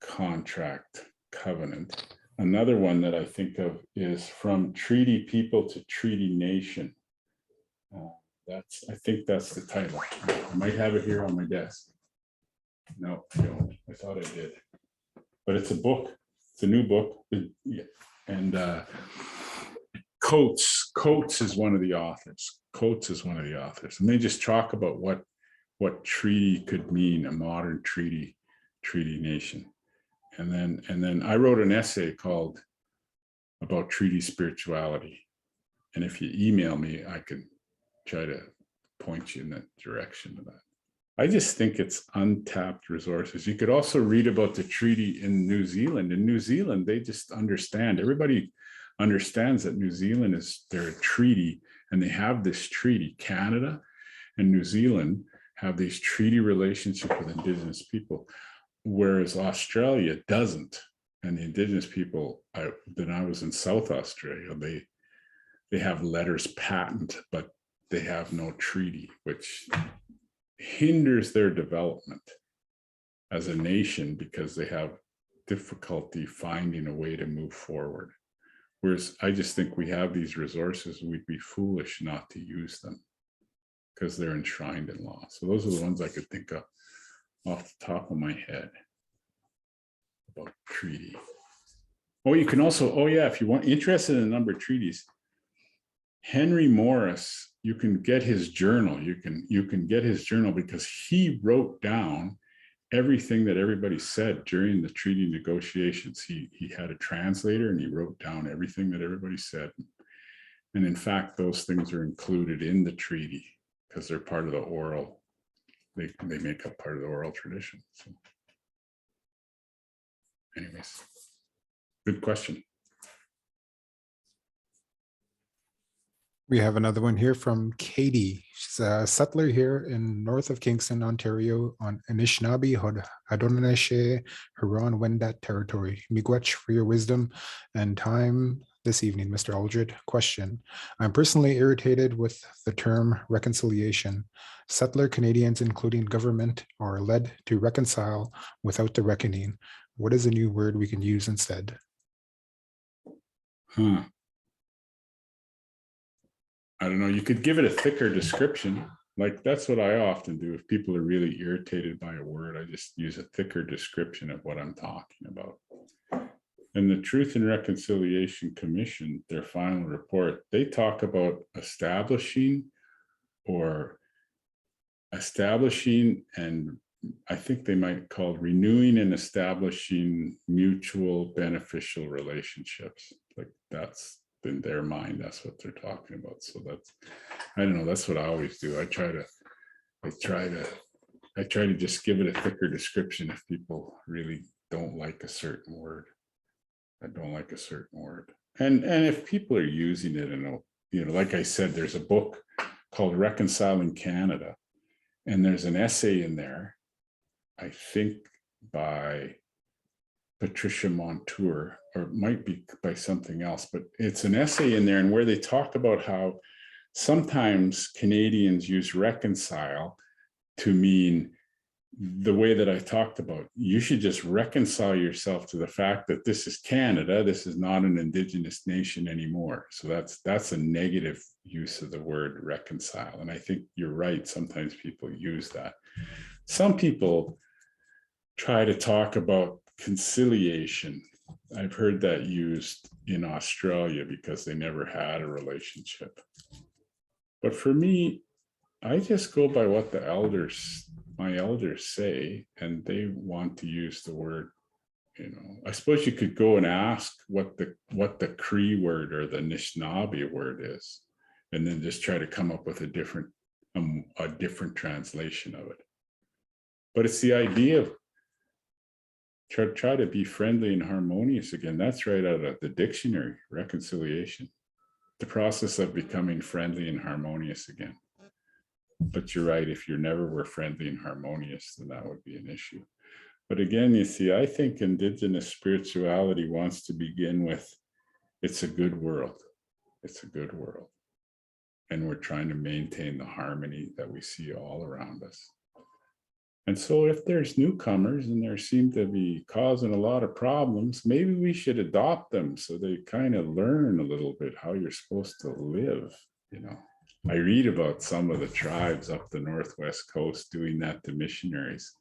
Contract, Covenant. Another one that I think of is From Treaty People to Treaty Nation. I think that's the title. I might have it here on my desk. No, I don't. I thought I did, but it's a book. It's a new book, and Coates is one of the authors. And they just talk about what treaty could mean, a modern treaty nation. And then I wrote an essay about treaty spirituality. And if you email me, I can try to point you in that direction of that. I just think it's untapped resources. You could also read about the treaty in New Zealand. In New Zealand, they just understand. Everybody understands that New Zealand is their treaty, and they have this treaty. Canada and New Zealand have these treaty relationships with Indigenous people, whereas Australia doesn't. And the Indigenous people, when I was in South Australia, they have letters patent, but they have no treaty, which hinders their development as a nation because they have difficulty finding a way to move forward. Whereas I just think we have these resources, we'd be foolish not to use them because they're enshrined in law. So those are the ones I could think of off the top of my head about treaty. Oh, you can also, if you want interested in a number of treaties, Henry Morris, you can get his journal. You can get his journal because he wrote down everything that everybody said during the treaty negotiations. He had a translator and he wrote down everything that everybody said. And in fact, those things are included in the treaty because they're part of the oral, they make up part of the oral tradition. So anyways, good question. We have another one here from Katie. She's a settler here in north of Kingston, Ontario, on Anishinaabe, Haudenosaunee, Huron-Wendat territory. Miigwech for your wisdom and time this evening, Mr. Aldred. Question: I'm personally irritated with the term reconciliation. Settler Canadians, including government, are led to reconcile without the reckoning. What is a new word we can use instead? I don't know, you could give it a thicker description. Like that's what I often do. If people are really irritated by a word, I just use a thicker description of what I'm talking about. And the Truth and Reconciliation Commission, their final report, they talk about establishing and I think they might call renewing and establishing mutual beneficial relationships. Like that's in their mind, that's what they're talking about. So that's, I don't know, that's what I always do. I try to just give it a thicker description if people really don't like a certain word. I don't like a certain word. And if people are using it in a, like I said, there's a book called Reconciling Canada. And there's an essay in there, I think by Patricia Montour, or it might be by something else, but it's an essay in there and where they talk about how sometimes Canadians use reconcile to mean the way that I talked about. You should just reconcile yourself to the fact that this is Canada, this is not an Indigenous nation anymore. So that's a negative use of the word reconcile. And I think you're right, sometimes people use that. Some people try to talk about conciliation. I've heard that used in Australia because they never had a relationship. But for me, I just go by what my elders say, and they want to use the word, I suppose you could go and ask what the Cree word or the Anishinaabe word is, and then just try to come up with a different translation of it. But it's the idea of try to be friendly and harmonious again. That's right out of the dictionary, reconciliation, the process of becoming friendly and harmonious again. But you're right, if you never were friendly and harmonious, then that would be an issue. But again, you see, I think Indigenous spirituality wants to begin with, it's a good world. It's a good world. And we're trying to maintain the harmony that we see all around us. And so if there's newcomers and there seem to be causing a lot of problems, maybe we should adopt them so they kind of learn a little bit how you're supposed to live, I read about some of the tribes up the Northwest Coast doing that to missionaries.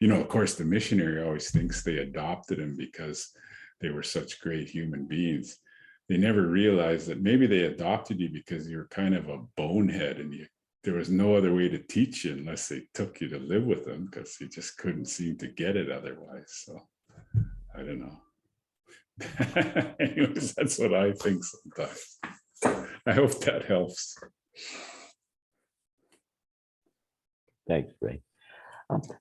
Of course, the missionary always thinks they adopted him because they were such great human beings. They never realized that maybe they adopted you because you were kind of a bonehead and there was no other way to teach you unless they took you to live with them because you just couldn't seem to get it otherwise. So I don't know. Anyways, that's what I think sometimes. I hope that helps. Thanks, Ray.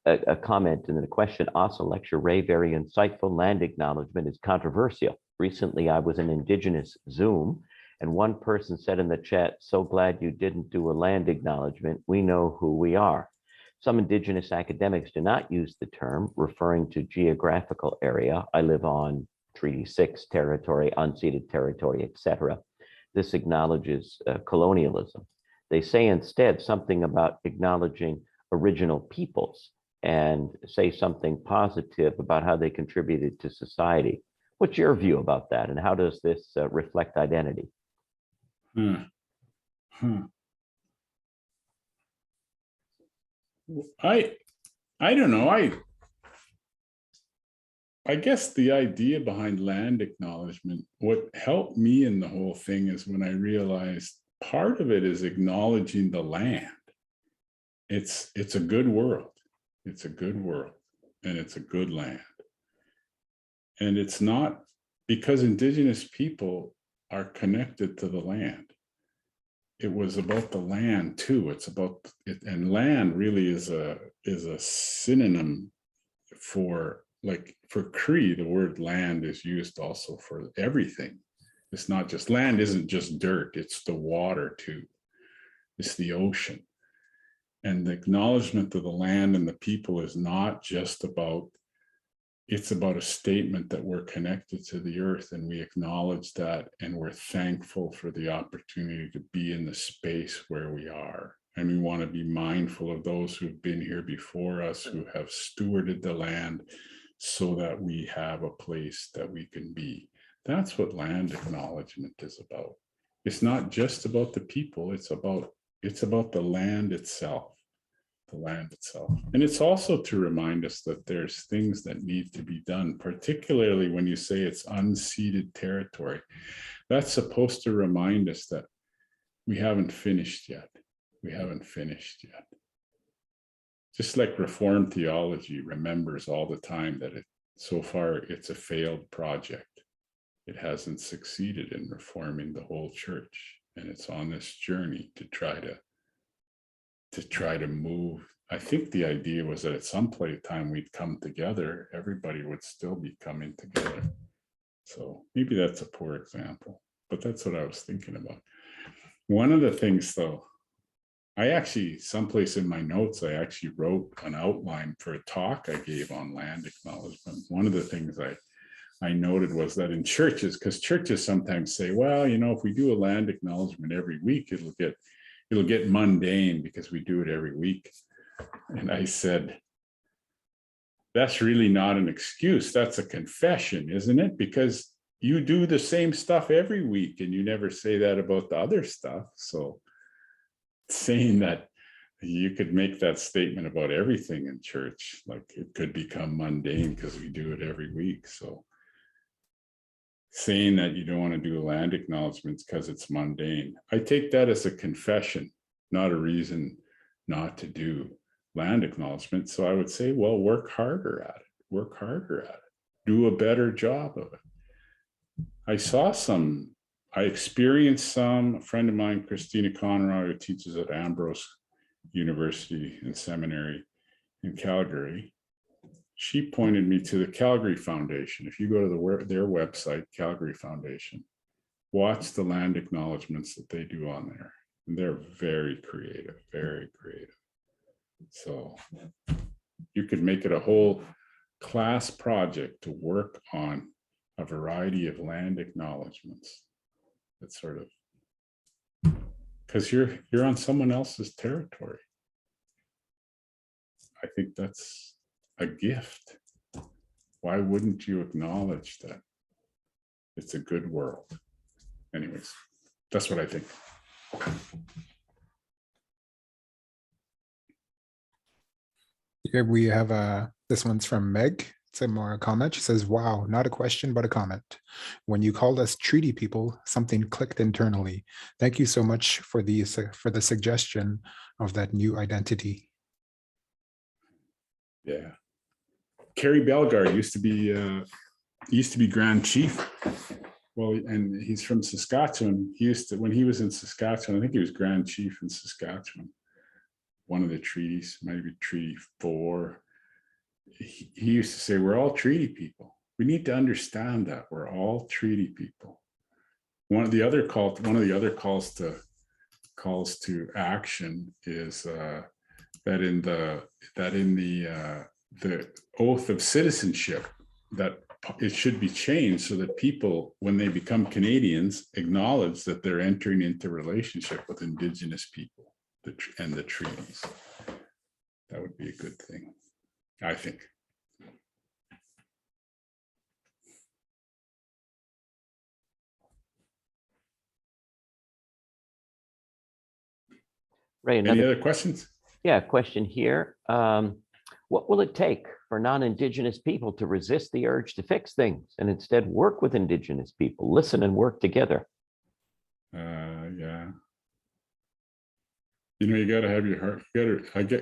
A comment and then a question. Also, lecture, Ray, very insightful. Land acknowledgement is controversial. Recently, I was in Indigenous Zoom, and one person said in the chat, "So glad you didn't do a land acknowledgement. We know who we are." Some Indigenous academics do not use the term, referring to geographical area. I live on Treaty 6 territory, unceded territory, etc. This acknowledges colonialism. They say instead something about acknowledging original peoples and say something positive about how they contributed to society. What's your view about that, and how does this reflect identity? I don't know. I guess the idea behind land acknowledgement, what helped me in the whole thing is when I realized part of it is acknowledging the land. It's a good world. It's a good world, and it's a good land. And it's not because Indigenous people are connected to the land. It was about the land too. It's about it, and land really is a synonym for, like, for Cree, the word land is used also for everything. It's not just land, isn't just dirt, it's the water too. It's the ocean. And the acknowledgement of the land and the people is not just about, it's about a statement that we're connected to the earth and we acknowledge that, and we're thankful for the opportunity to be in the space where we are. And we want to be mindful of those who've been here before us, who have stewarded the land so that we have a place that we can be. That's what land acknowledgement is about. It's not just about the people, it's about the land itself. the land itself. And it's also to remind us that there's things that need to be done, particularly when you say it's unceded territory. That's supposed to remind us that we haven't finished yet. We haven't finished yet. Just like Reformed theology remembers all the time that so far it's a failed project. It hasn't succeeded in reforming the whole church. And it's on this journey to try to move. I think the idea was that at some point in time we'd come together, everybody would still be coming together. So maybe that's a poor example, but that's what I was thinking about. One of the things though, I actually, someplace in my notes, I actually wrote an outline for a talk I gave on land acknowledgement. One of the things I noted was that in churches, because churches sometimes say, well, you know, if we do a land acknowledgement every week, it'll get mundane because we do it every week. And I said, that's really not an excuse. That's a confession, isn't it? Because you do the same stuff every week and you never say that about the other stuff. So saying that you could make that statement about everything in church, like it could become mundane because we do it every week. So saying that you don't want to do land acknowledgements because it's mundane, I take that as a confession, not a reason not to do land acknowledgements. So I would say, well, work harder at it, do a better job of it. I experienced some. A friend of mine, Christina Conroy, who teaches at Ambrose University and Seminary in Calgary, she pointed me to the Calgary Foundation. If you go to their website, Calgary Foundation, watch the land acknowledgements that they do on there. And they're very creative, very creative. So you could make it a whole class project to work on a variety of land acknowledgements. It's sort of, because you're on someone else's territory. I think that's a gift. Why wouldn't you acknowledge that it's a good world? Anyways, that's what I think. Here we have this one's from Meg. It's a more comment. She says, wow, not a question, but a comment. When you called us treaty people, something clicked internally. Thank you so much for the suggestion of that new identity. Yeah. Kerry Bellegarde used to be Grand Chief. Well, and he's from Saskatchewan. He used to, when he was in Saskatchewan, I think he was Grand Chief in Saskatchewan. One of the treaties, maybe Treaty 4. He used to say, we're all treaty people. We need to understand that we're all treaty people. One of the other calls to action is that in the oath of citizenship, that it should be changed so that people, when they become Canadians, acknowledge that they're entering into relationship with Indigenous people and the treaties. That would be a good thing, I think. Ray, any other questions? Yeah, question here. What will it take for non-Indigenous people to resist the urge to fix things and instead work with Indigenous people, listen and work together? Yeah. You know, you got to have your heart.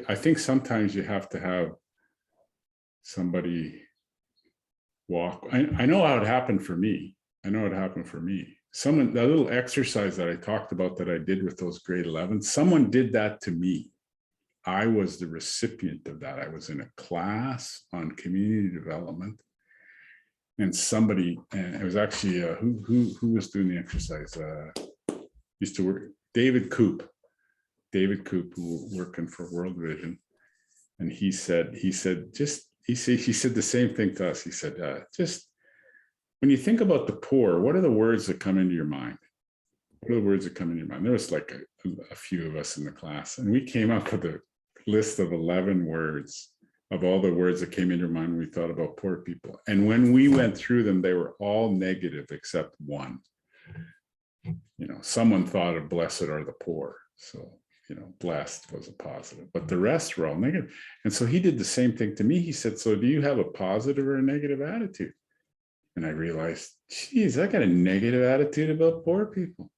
I think sometimes you have to have somebody walk. I know how it happened for me. That little exercise that I talked about that I did with those grade 11, someone did that to me. I was the recipient of that. I was in a class on community development, and it was actually who was doing the exercise? Used to work, David Coop, who working for World Vision, and he said the same thing to us. He said, just when you think about the poor, what are the words that come into your mind? What are the words that come into your mind? There was like a few of us in the class, and we came up with a list of 11 words of all the words that came into your mind when we thought about poor people. And when we went through them, they were all negative except one. You know, someone thought of blessed are the poor. So blessed was a positive, but the rest were all negative. And so he did the same thing to me. He said, so do you have a positive or a negative attitude? And I realized, geez, I got a negative attitude about poor people.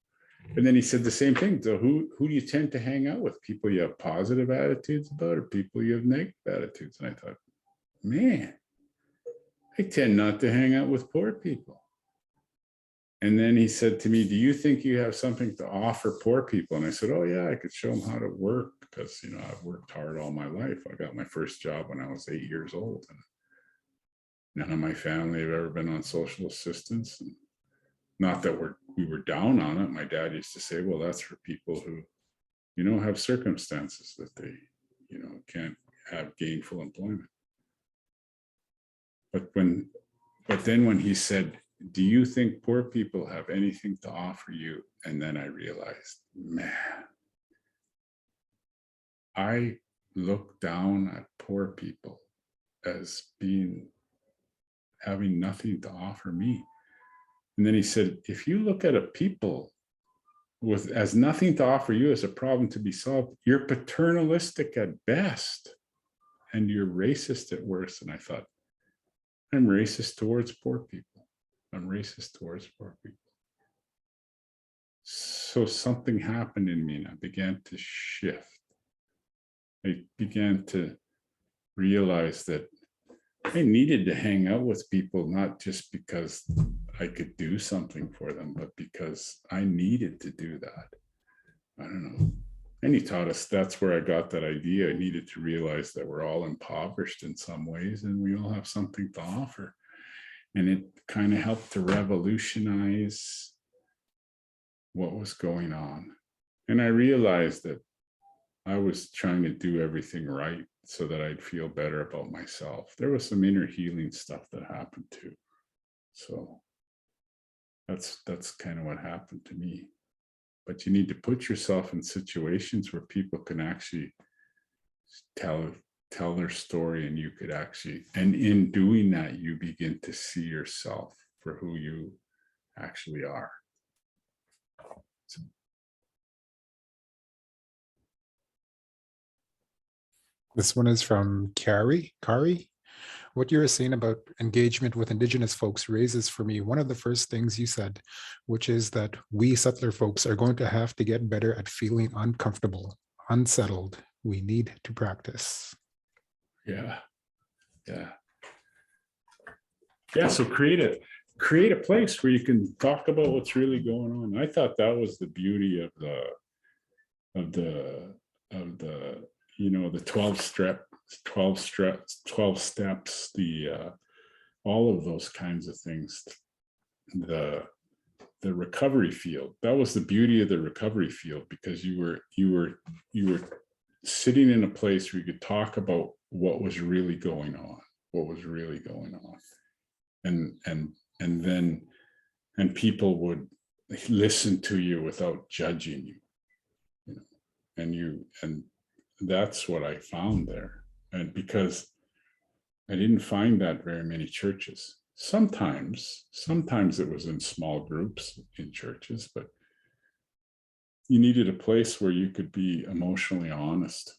And then he said the same thing. So who do you tend to hang out with? People you have positive attitudes about, or people you have negative attitudes? And I thought, man, I tend not to hang out with poor people. And then he said to me, do you think you have something to offer poor people? And I said, oh yeah, I could show them how to work, because I've worked hard all my life. I got my first job when I was 8 years old, and none of my family have ever been on social assistance. And not that we were down on it. My dad used to say, well, that's for people who, have circumstances that they, can't have gainful employment. But then when he said, do you think poor people have anything to offer you? And then I realized, man, I look down at poor people as having nothing to offer me. And then he said, if you look at a people as nothing to offer you as a problem to be solved, you're paternalistic at best and you're racist at worst. And I thought, I'm racist towards poor people. I'm racist towards poor people. So something happened in me and I began to shift. I began to realize that I needed to hang out with people, not just because I could do something for them, but because I needed to do that. I don't know. And he taught us, that's where I got that idea. I needed to realize that we're all impoverished in some ways and we all have something to offer. And it kind of helped to revolutionize what was going on. And I realized that I was trying to do everything right so that I'd feel better about myself. There was some inner healing stuff that happened too. So that's kind of what happened to me. But you need to put yourself in situations where people can actually tell their story, and you could actually, and in doing that, you begin to see yourself for who you actually are. So. This one is from Kari. What you're saying about engagement with Indigenous folks raises for me one of the first things you said, which is that we settler folks are going to have to get better at feeling uncomfortable, unsettled. We need to practice. Yeah. So create a place where you can talk about what's really going on. I thought that was the beauty of the 12 steps, all of those kinds of things. The recovery field, that was the beauty of the recovery field, because you were sitting in a place where you could talk about what was really going on, and people would listen to you without judging you, and that's what I found there. And because I didn't find that very many churches. Sometimes it was in small groups in churches, but you needed a place where you could be emotionally honest.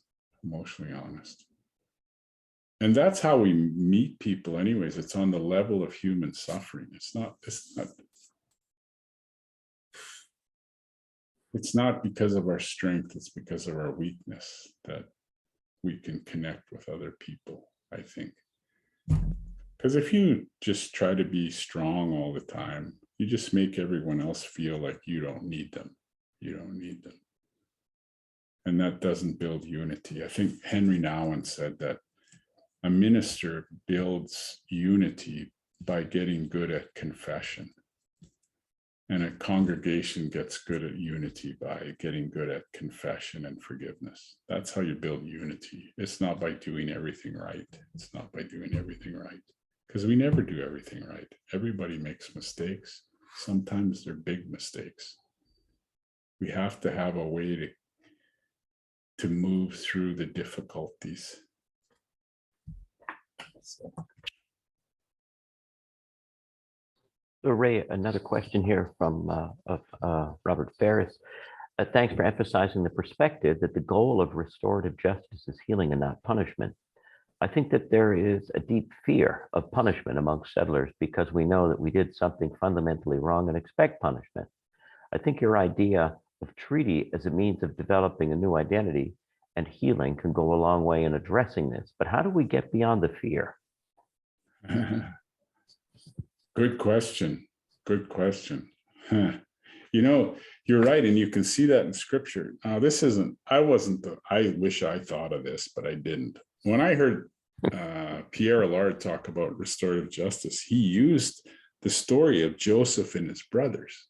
And that's how we meet people anyways. It's on the level of human suffering. It's not because of our strength, it's because of our weakness that we can connect with other people, I think. Because if you just try to be strong all the time, you just make everyone else feel like you don't need them. And that doesn't build unity. I think Henry Nouwen said that a minister builds unity by getting good at confession. And a congregation gets good at unity by getting good at confession and forgiveness. That's how you build unity. It's not by doing everything right. Because we never do everything right. Everybody makes mistakes. Sometimes they're big mistakes. We have to have a way to move through the difficulties. So Ray, another question here from Robert Ferris. Thanks for emphasizing the perspective that the goal of restorative justice is healing and not punishment. I think that there is a deep fear of punishment amongst settlers because we know that we did something fundamentally wrong and expect punishment. I think your idea of treaty as a means of developing a new identity and healing can go a long way in addressing this. But how do we get beyond the fear? Good question. Good question. You know, you're right. And you can see that in scripture. Now, this isn't, I wish I thought of this, but I didn't. When I heard Pierre Allard talk about restorative justice, he used the story of Joseph and his brothers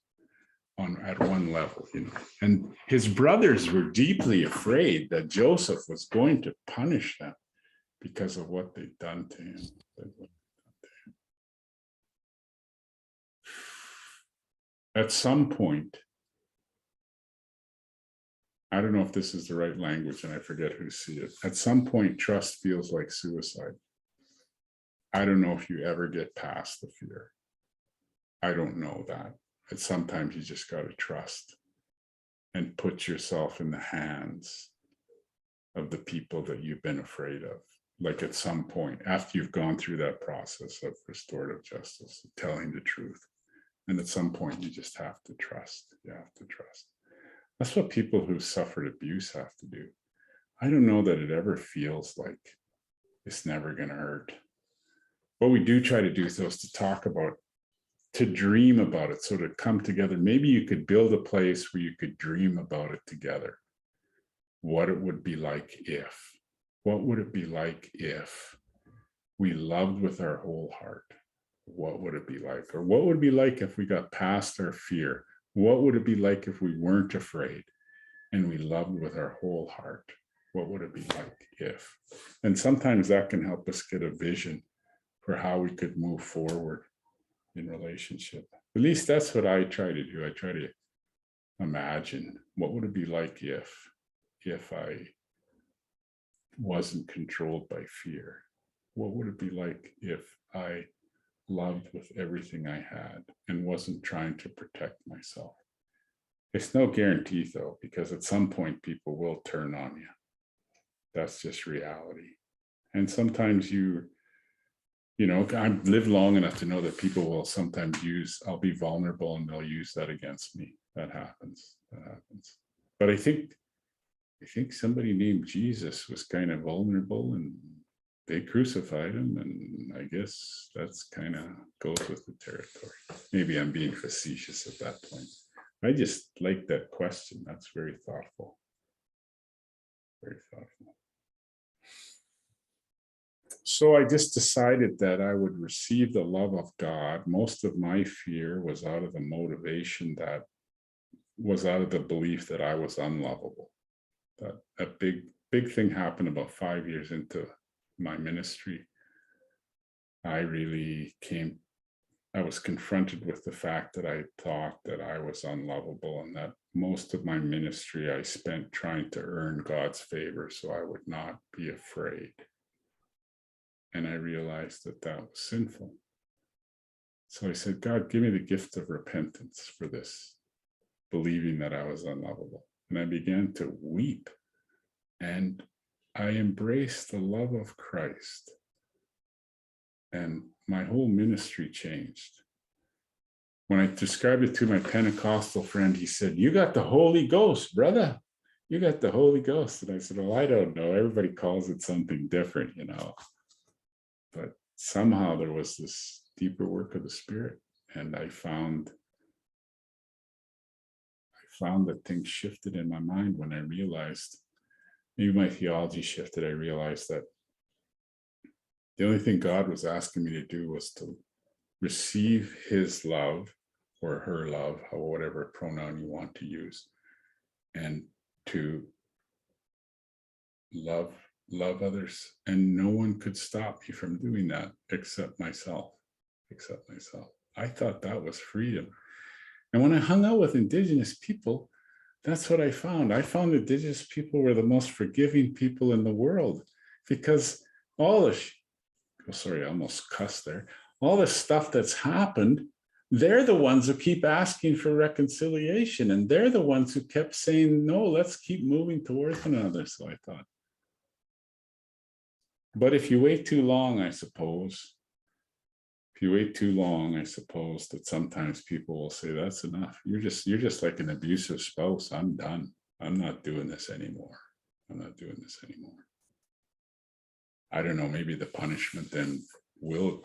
at one level, you know, and his brothers were deeply afraid that Joseph was going to punish them because of what they'd done to him. At some point, I don't know if this is the right language and I forget who see it. At some point, trust feels like suicide. I don't know if you ever get past the fear. I don't know that. But sometimes you just got to trust and put yourself in the hands of the people that you've been afraid of. Like at some point, after you've gone through that process of restorative justice, telling the truth. And at some point, you just have to trust. You have to trust. That's what people who suffered abuse have to do. I don't know that it ever feels like it's never going to hurt. What we do try to do though is to talk about, to dream about it, so to come together. Maybe you could build a place where you could dream about it together. What it would be like if. What would it be like if we loved with our whole heart? What would it be like? Or what would it be like if we got past our fear? What would it be like if we weren't afraid and we loved with our whole heart? What would it be like if? And sometimes that can help us get a vision for how we could move forward in relationship. At least that's what I try to do. I try to imagine what would it be like if I wasn't controlled by fear? What would it be like if I loved with everything I had and wasn't trying to protect myself? It's no guarantee though, because at some point people will turn on you. That's just reality. And sometimes you know, I've lived long enough to know that people will sometimes I'll be vulnerable and they'll use that against me. That happens. But I think somebody named Jesus was kind of vulnerable and they crucified him, and I guess that's kind of goes with the territory. Maybe I'm being facetious at that point. I just like that question. That's very thoughtful. Very thoughtful. So I just decided that I would receive the love of God. Most of my fear was out of the motivation that was out of the belief that I was unlovable. That a big thing happened about 5 years into my ministry. I was confronted with the fact that I thought that I was unlovable, and that most of my ministry I spent trying to earn God's favor so I would not be afraid. And I realized that that was sinful. So I said, God, give me the gift of repentance for this, believing that I was unlovable. And I began to weep, and I embraced the love of Christ, and my whole ministry changed. When I described it to my Pentecostal friend, he said, "You got the Holy Ghost, brother. You got the Holy Ghost." And I said, "Well, I don't know. Everybody calls it something different, you know." But somehow there was this deeper work of the Spirit, and I found that things shifted in my mind when I realized, maybe my theology shifted. I realized that the only thing God was asking me to do was to receive his love or her love, or whatever pronoun you want to use, and to love others. And no one could stop me from doing that except myself. I thought that was freedom. And when I hung out with Indigenous people, that's what I found. I found Indigenous people were the most forgiving people in the world, because all the, I almost cussed there. All the stuff that's happened, they're the ones who keep asking for reconciliation, and they're the ones who kept saying, no, let's keep moving towards one another. So I thought, but if you wait too long, I suppose, that sometimes people will say, that's enough. You're just like an abusive spouse. I'm done. I'm not doing this anymore. I don't know, maybe the punishment then will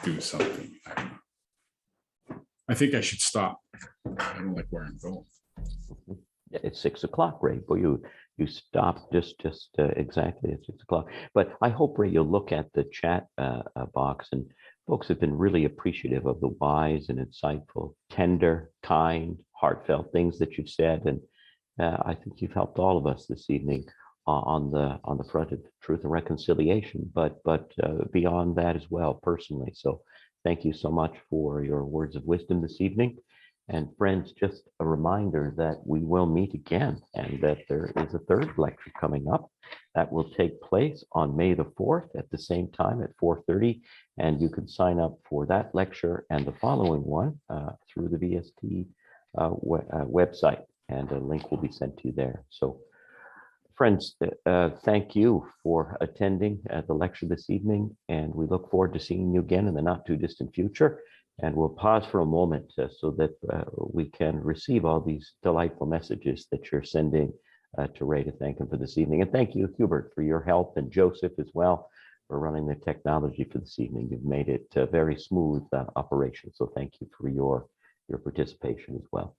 do something. I don't know. I think I should stop. I don't like where I'm going. Yeah, it's 6 o'clock, Ray. But you stopped just exactly at 6 o'clock. But I hope, Ray, you'll look at the chat box, and folks have been really appreciative of the wise and insightful, tender, kind, heartfelt things that you've said, and I think you've helped all of us this evening on the front of truth and reconciliation, but beyond that as well, personally. So thank you so much for your words of wisdom this evening. And friends, just a reminder that we will meet again, and that there is a third lecture coming up that will take place on May the 4th at the same time at 4:30. And you can sign up for that lecture and the following one through the VST website, and a link will be sent to you there. So friends, thank you for attending the lecture this evening, and we look forward to seeing you again in the not too distant future. And we'll pause for a moment so that we can receive all these delightful messages that you're sending to Ray to thank him for this evening. And thank you, Hubert, for your help, and Joseph as well for running the technology for this evening. You've made it a very smooth operation. So thank you for your participation as well.